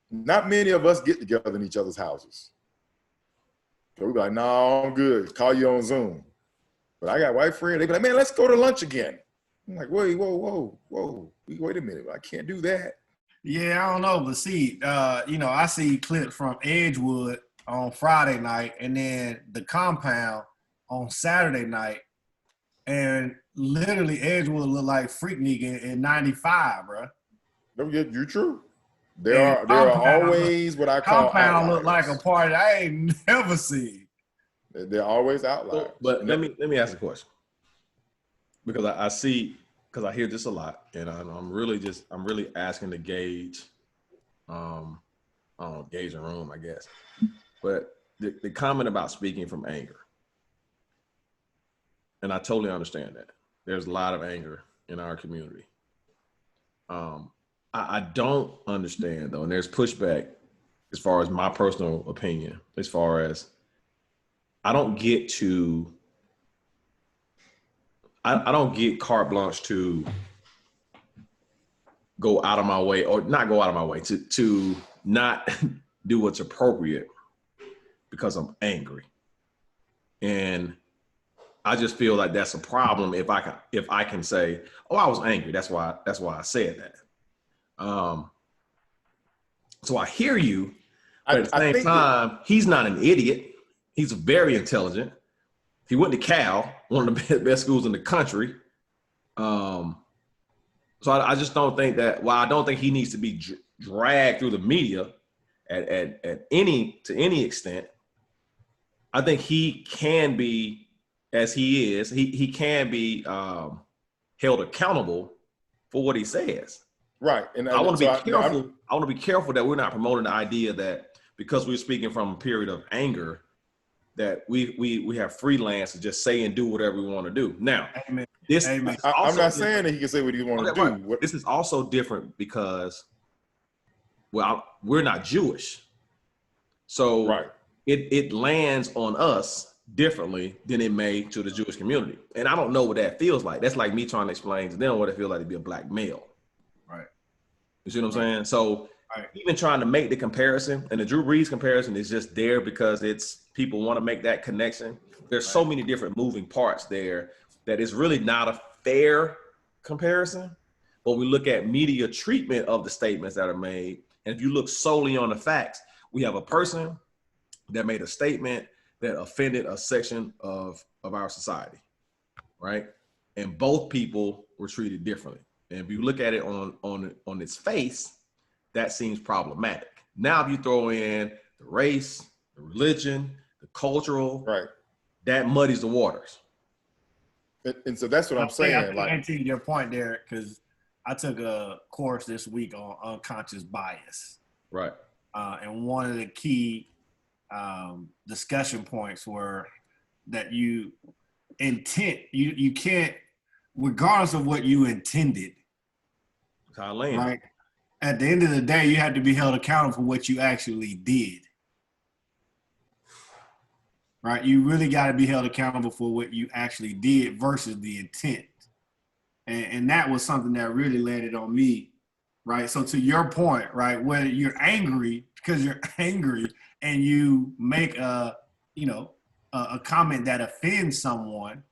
not many of us get together in each other's houses. So we be like, no, I'm good. Call you on Zoom. But I got white friends, they be like, man, let's go to lunch again. I'm like, wait, whoa. Wait a minute. I can't do that. Yeah, I don't know, but see, I see clips from Edgewood on Friday night and then the Compound on Saturday night. And literally Edgewood looked like Freaknik in 95, bro. No, you're true. There are always what I call Compound outliers. look like a party I ain't never seen. They're always outliers. But let me ask a question, because I see, because I hear this a lot, and I'm really asking to gauge, I don't know, gauge a room, I guess. But the comment about speaking from anger, and I totally understand that there's a lot of anger in our community. I don't understand though, and there's pushback as far as my personal opinion, as far as I don't get carte blanche to go out of my way, or not go out of my way, to not do what's appropriate because I'm angry. And I just feel like that's a problem if I can say, oh, I was angry. That's why I said that. So I hear you, but at the same time, he's not an idiot. He's very intelligent. He went to Cal, one of the best schools in the country. So I just don't think that. Well, I don't think he needs to be dragged through the media to any extent. I think he can be, as he is, he can be held accountable for what he says. Right. And I want to be careful. I want to be careful that we're not promoting the idea that because we're speaking from a period of anger, that we have freelance to just say and do whatever we want to do. Now, Amen. I'm not saying that he can say what he want to do. Right. This is also different because, well, we're not Jewish. So right. It lands on us differently than it may to the Jewish community. And I don't know what that feels like. That's like me trying to explain to them what it feels like to be a black male. Right. You see what I'm saying? So even trying to make the comparison, and the Drew Brees comparison is just there because it's people want to make that connection. There's so many different moving parts there that it's really not a fair comparison. But we look at media treatment of the statements that are made. And if you look solely on the facts, we have a person that made a statement that offended a section of our society, right? And both people were treated differently. And if you look at it on its face, that seems problematic. Now, if you throw in the race, the religion, the cultural, right, that muddies the waters. And so that's what I'm saying. I can your point there, because I took a course this week on unconscious bias. Right. And one of the key discussion points were that you can't, regardless of what you intended, right? At the end of the day, you have to be held accountable for what you actually did. Right? You really got to be held accountable for what you actually did versus the intent. And that was something that really landed on me, right? So to your point, right, whether you're angry because you're angry and you make a comment that offends someone,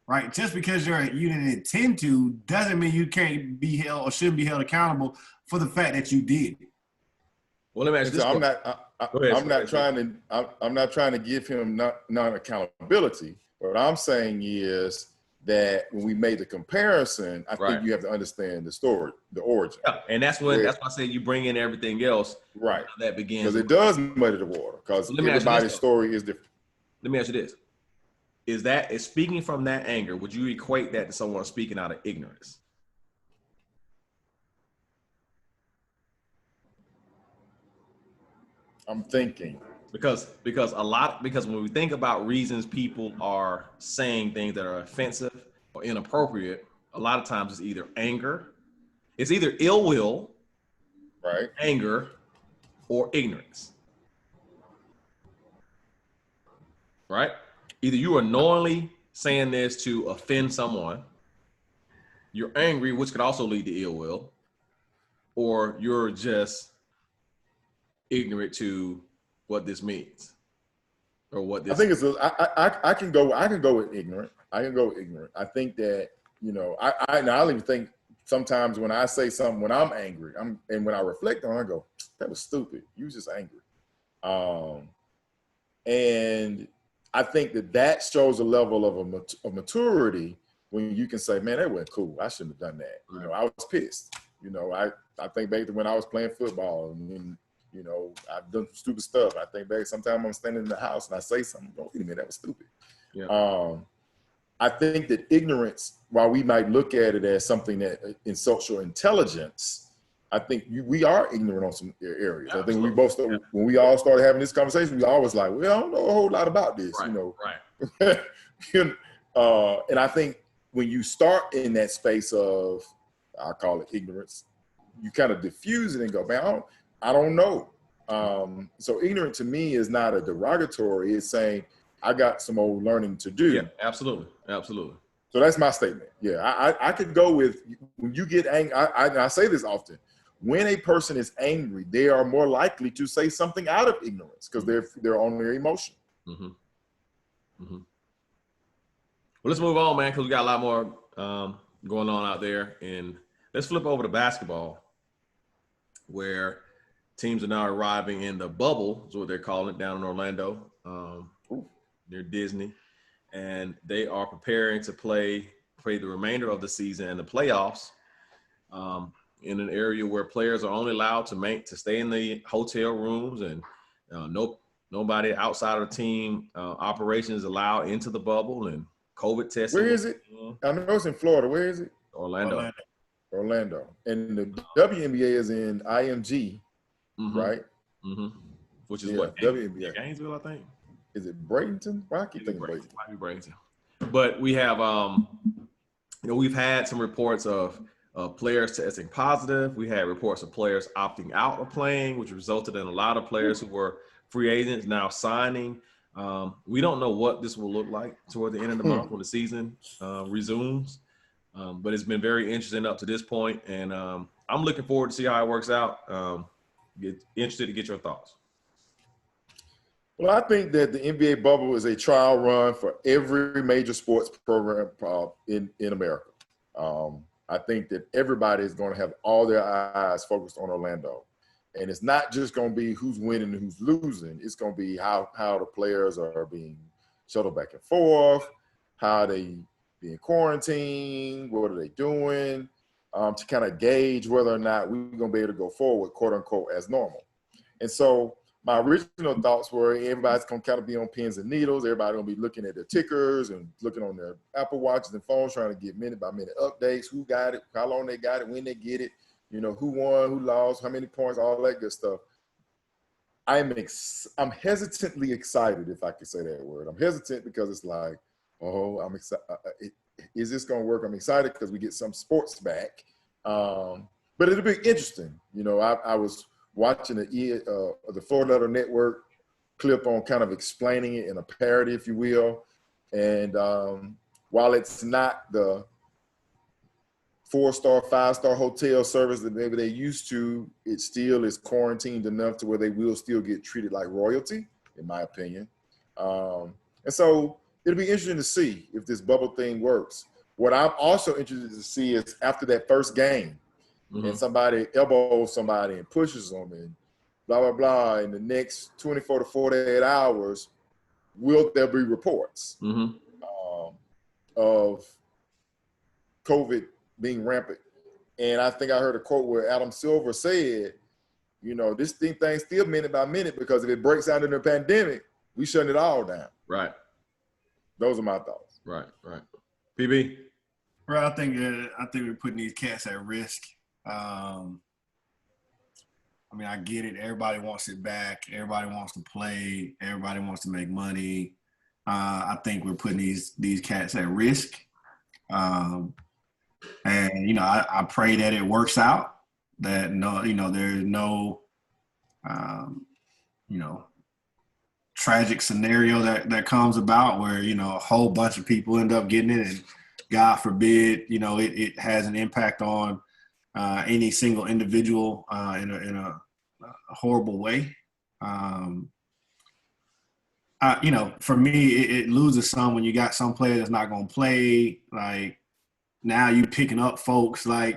right? Just because you didn't intend to doesn't mean you can't be held or shouldn't be held accountable for the fact that you did. Well, let me ask you this. I'm not trying to give him non-accountability. What I'm saying is that when we made the comparison, I think you have to understand the story, the origin. Yeah, and that's why I say you bring in everything else. Right. That begins. Because it does muddy the water. Because everybody's story is different. Let me ask you this. Is speaking from that anger, would you equate that to someone speaking out of ignorance? I'm thinking. Because when we think about reasons people are saying things that are offensive or inappropriate, a lot of times it's either anger, it's either ill will, right, anger, or ignorance. Right? Either you are knowingly saying this to offend someone. You're angry, which could also lead to ill will, or you're just ignorant to what this means or what this. I think it's. I can go with ignorant. I can go with ignorant. I think that I'll even think sometimes when I say something when I'm angry, and when I reflect on it, I go, that was stupid. You was just angry. And I think that shows a level of maturity when you can say, man, that wasn't cool. I shouldn't have done that. I was pissed. I think back to when I was playing football and I've done stupid stuff. I think back sometimes I'm standing in the house and I say something, wait a minute, that was stupid. Yeah. I think that ignorance, while we might look at it as something that insults your intelligence, I think we are ignorant on some areas. Absolutely. I think we both, when we all started having this conversation, we always like, well, I don't know a whole lot about this, Right. And I think when you start in that space of, I call it ignorance, you kind of diffuse it and go, man, I don't know. So ignorant to me is not a derogatory. It's saying I got some old learning to do. Yeah, absolutely. So that's my statement. Yeah, I could go with when you get angry. I say this often. When a person is angry, they are more likely to say something out of ignorance because they're on their emotion. Mm-hmm. Mm-hmm. Well, let's move on, man, because we got a lot more going on out there. And let's flip over to basketball, where teams are now arriving in the bubble, is what they're calling it, down in Orlando, near Disney. And they are preparing to play the remainder of the season and the playoffs in an area where players are only allowed to stay in the hotel rooms, and nobody outside of the team operations allowed into the bubble, and COVID testing. Where is it? I know it's in Florida. Where is it? Orlando. And the WNBA is in IMG, mm-hmm. right? Mm-hmm. Which is what? WNBA. Gainesville, I think. Is it Bradenton? Why I keep thinking Bradenton. Might be Bradenton. But we have, we've had some reports of players testing positive. We had reports of players opting out of playing, which resulted in a lot of players who were free agents now signing. We don't know what this will look like toward the end of the month when the season resumes. But it's been very interesting up to this point, and I'm looking forward to see how it works out. Interested to get your thoughts. Well, I think that the NBA bubble is a trial run for every major sports program in America. I think that everybody is going to have all their eyes focused on Orlando. And it's not just going to be who's winning and who's losing. It's going to be how the players are being shuttled back and forth, how they being quarantined, what are they doing, to kind of gauge whether or not we're going to be able to go forward, quote unquote, as normal. And so my original thoughts were everybody's going to kind of be on pins and needles. Everybody's going to be looking at their tickers and looking on their Apple Watches and phones, trying to get minute by minute updates, who got it, how long they got it, when they get it, who won, who lost, how many points, all that good stuff. I'm hesitantly excited, if I could say that word. I'm hesitant because it's like, I'm excited. Is this going to work? I'm excited because we get some sports back. But it'll be interesting. I was watching the Florida Network clip on kind of explaining it in a parody, if you will. And while it's not the 4-star, 5-star hotel service that maybe they used to, it still is quarantined enough to where they will still get treated like royalty, in my opinion. And so it'll be interesting to see if this bubble thing works. What I'm also interested to see is after that first game, and somebody elbows somebody and pushes them and blah, blah, blah, in the next 24 to 48 hours, will there be reports of COVID being rampant? And I think I heard a quote where Adam Silver said, this thing still minute by minute, because if it breaks out in a pandemic, we shutting it all down. Right. Those are my thoughts. Right. PB? Bro, I think we're putting these cats at risk. I get it. Everybody wants it back. Everybody wants to play. Everybody wants to make money. I think we're putting these cats at risk. And I pray that it works out. That there's no tragic scenario that comes about where, a whole bunch of people end up getting it, and God forbid, it has an impact on any single individual in a horrible way. For me, it loses some when you got some player that's not going to play. Like, now you picking up folks this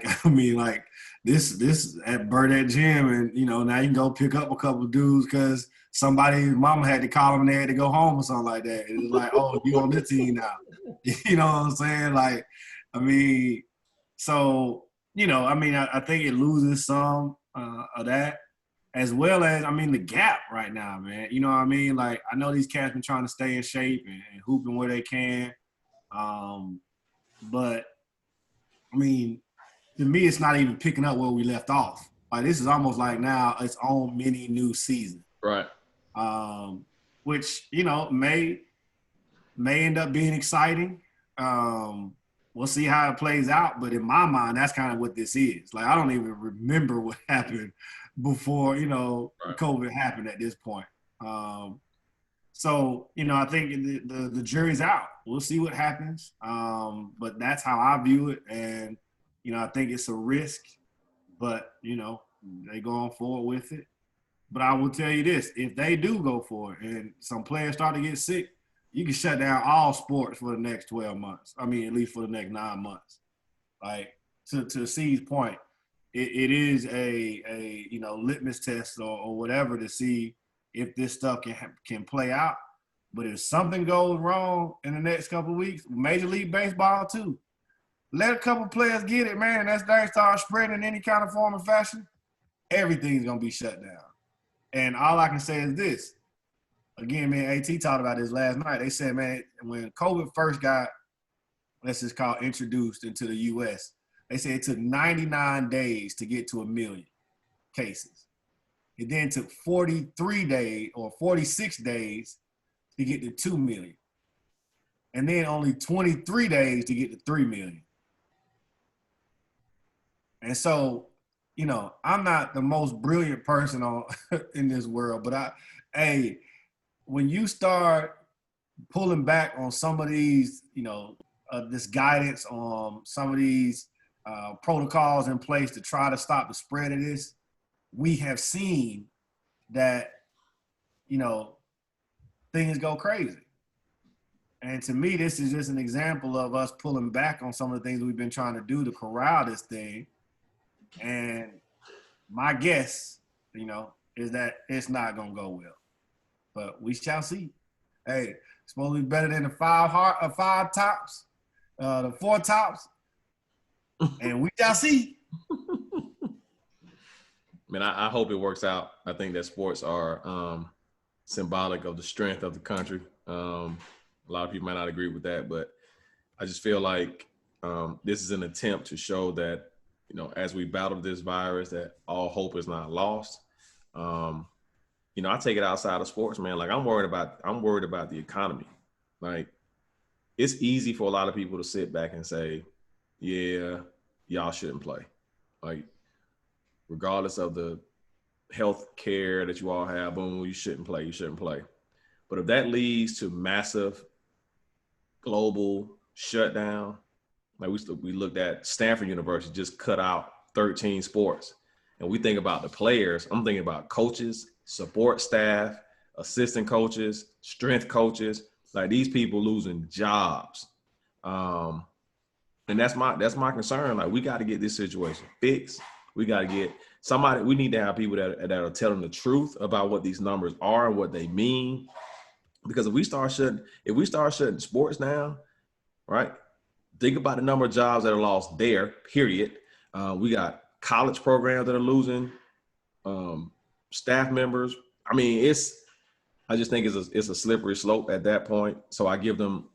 at Burdette Gym, and now you can go pick up a couple of dudes because somebody's mama had to call them and they had to go home or something like that. It's like, oh, you on this team now. You know what I'm saying? I think it loses some of that, as well as, the gap right now, man. You know what I mean? Like, I know these cats been trying to stay in shape and hooping where they can. But, to me, it's not even picking up where we left off. Like, this is almost like now its own mini new season. Right. Which, may end up being exciting. We'll see how it plays out. But in my mind, that's kind of what this is. Like, I don't even remember what happened before, right. COVID happened at this point. So, I think the jury's out. We'll see what happens. But that's how I view it. And, I think it's a risk, but, they going forward with it. But I will tell you this, if they do go for it and some players start to get sick, you can shut down all sports for the next 12 months. At least for the next 9 months. Like, to C's point, it is a litmus test or whatever to see if this stuff can play out. But if something goes wrong in the next couple of weeks, Major League Baseball too, let a couple players get it, man, and that thing start spreading in any kind of form or fashion, everything's going to be shut down. And all I can say is this. Again, man, AT talked about this last night. They said, man, when COVID first got, let's just call introduced into the U.S., they said it took 99 days to get to 1 million cases. It then took 43 days or 46 days to get to 2 million. And then only 23 days to get to 3 million. And so, I'm not the most brilliant person in this world, but when you start pulling back on some of these, this guidance on some of these protocols in place to try to stop the spread of this, we have seen that, things go crazy. And to me, this is just an example of us pulling back on some of the things we've been trying to do to corral this thing. And my guess, is that it's not going to go well. But we shall see. Hey, it's supposed to be better than the five tops, the 4 tops. And we shall see. Man, I hope it works out. I think that sports are symbolic of the strength of the country. A lot of people might not agree with that, but I just feel like this is an attempt to show that, as we battle this virus, that all hope is not lost. I take it outside of sports, man. Like, I'm worried about the economy. Like, it's easy for a lot of people to sit back and say, yeah, y'all shouldn't play. Like, regardless of the health care that you all have, boom, you shouldn't play. But if that leads to massive global shutdown, like we looked at Stanford University just cut out 13 sports. And we think about the players. I'm thinking about coaches, support staff, assistant coaches, strength coaches, like these people losing jobs. And that's my concern. Like, we got to get this situation fixed. We got to get somebody, we need to have people that are telling the truth about what these numbers are and what they mean. Because if we start shutting sports down, right? Think about the number of jobs that are lost there, period. We got college programs that are losing staff members. I just think it's a slippery slope at that point. So I give them,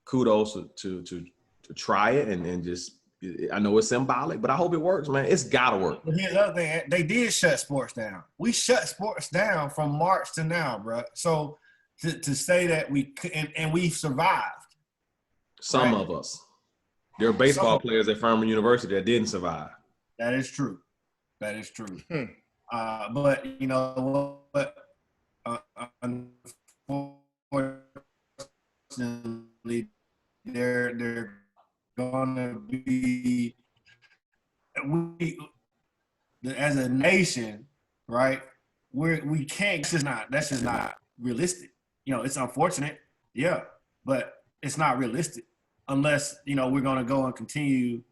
kudos to try it and just, I know it's symbolic, but I hope it works, man. It's gotta work. But here's the other thing. They did shut sports down. We shut sports down from March to now, bro. So to say that we and we survived. Some of us. There are baseball players at Furman University that didn't survive. That is true. But unfortunately, they're gonna be as a nation, right? We can't. That's just not realistic. It's unfortunate, yeah, but it's not realistic unless we're gonna go and continue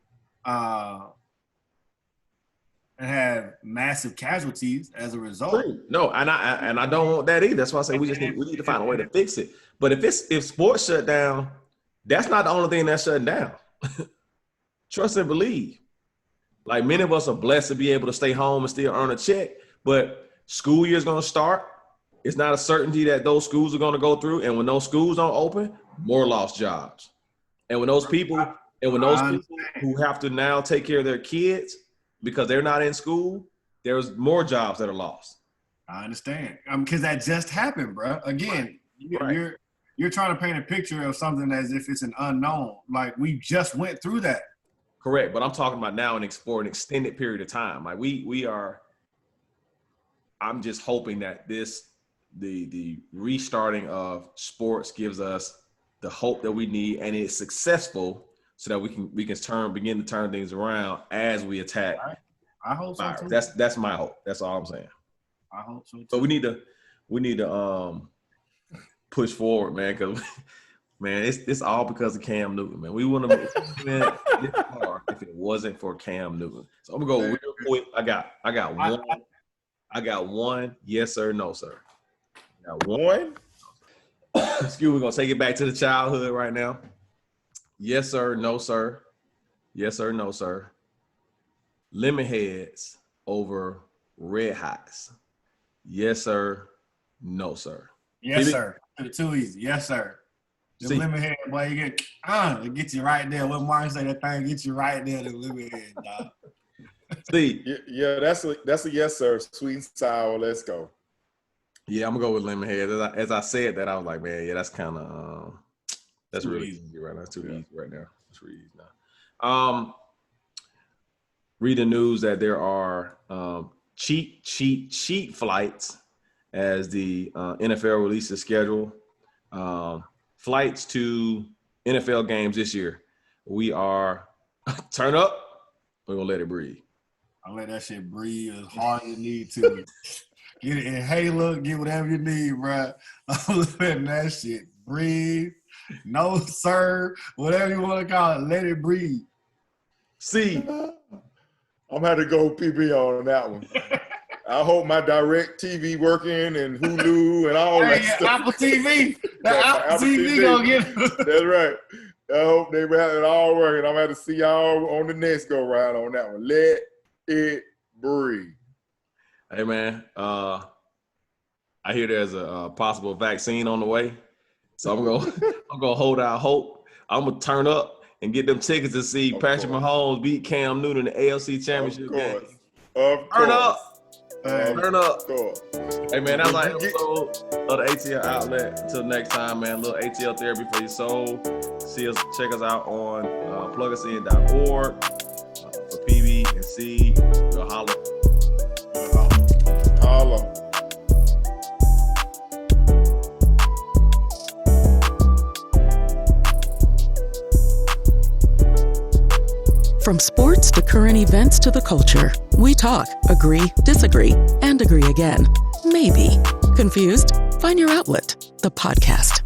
and have massive casualties as a result. True. No, and I don't want that either. That's why I say we need to find a way to fix it. But if sports shut down, that's not the only thing that's shutting down. Trust and believe. Like, many of us are blessed to be able to stay home and still earn a check, but school year is going to start. It's not a certainty that those schools are going to go through. And when those schools don't open, more lost jobs. And when those people who have to now take care of their kids because they're not in school, there's more jobs that are lost. I understand. Because that just happened, bro. Again, Right. You're trying to paint a picture of something as if it's an unknown. Like, we just went through that. Correct, but I'm talking about now for an extended period of time. Like, I'm just hoping that the restarting of sports gives us the hope that we need, and it's successful, so that we can begin to turn things around as we attack. I hope so too. That's my hope. That's all I'm saying. I hope so too. So we need to push forward, man, because man, it's all because of Cam Newton, man. We wouldn't have been this far if it wasn't for Cam Newton. So I'm gonna go real quick. I got one. Yes sir, no sir. Got one. Excuse me. We're gonna take it back to the childhood right now. Yes sir, no sir. Yes sir, no sir. Lemon heads over red hots. Yes sir, no sir. Yes sir. Too easy. Yes sir. The lemon head, boy, you get it gets you right there. What Martin say, that thing gets you right there. The lemon head, dog. See, yeah, that's a yes sir. Sweet and sour. Let's go. Yeah, I'm gonna go with lemon head. As I said that, I was like, man, yeah, that's kind of that's really easy right now. It's too easy right now. It's really easy now. Read the news that there are cheat flights as the NFL releases schedule. Flights to NFL games this year. We are turn up. We're gonna let it breathe. I'll let that shit breathe as hard as you need to. Get an inhaler, get whatever you need, bro. I'm letting that shit breathe. No, sir. Whatever you want to call it, let it breathe. See, I'm had to go PB on that one. I hope my direct TV working and Hulu and all that stuff. Apple TV. Apple TV gonna get it. That's right. I hope they have it all working. I'm going to see y'all on the next go round on that one. Let it breathe. Hey, man. I hear there's a possible vaccine on the way. So I'm gonna hold out hope. I'm going to turn up and get them tickets to see Patrick Mahomes beat Cam Newton in the AFC Championship game. Turn up. Turn up. Hey, man, that's like episode of the ATL Outlet. Until next time, man, little ATL therapy for your soul. Check us out on plugusin.org for PB and C. We'll holla. Holla. From sports to current events to the culture, we talk, agree, disagree, and agree again. Maybe. Confused? Find your outlet, the podcast.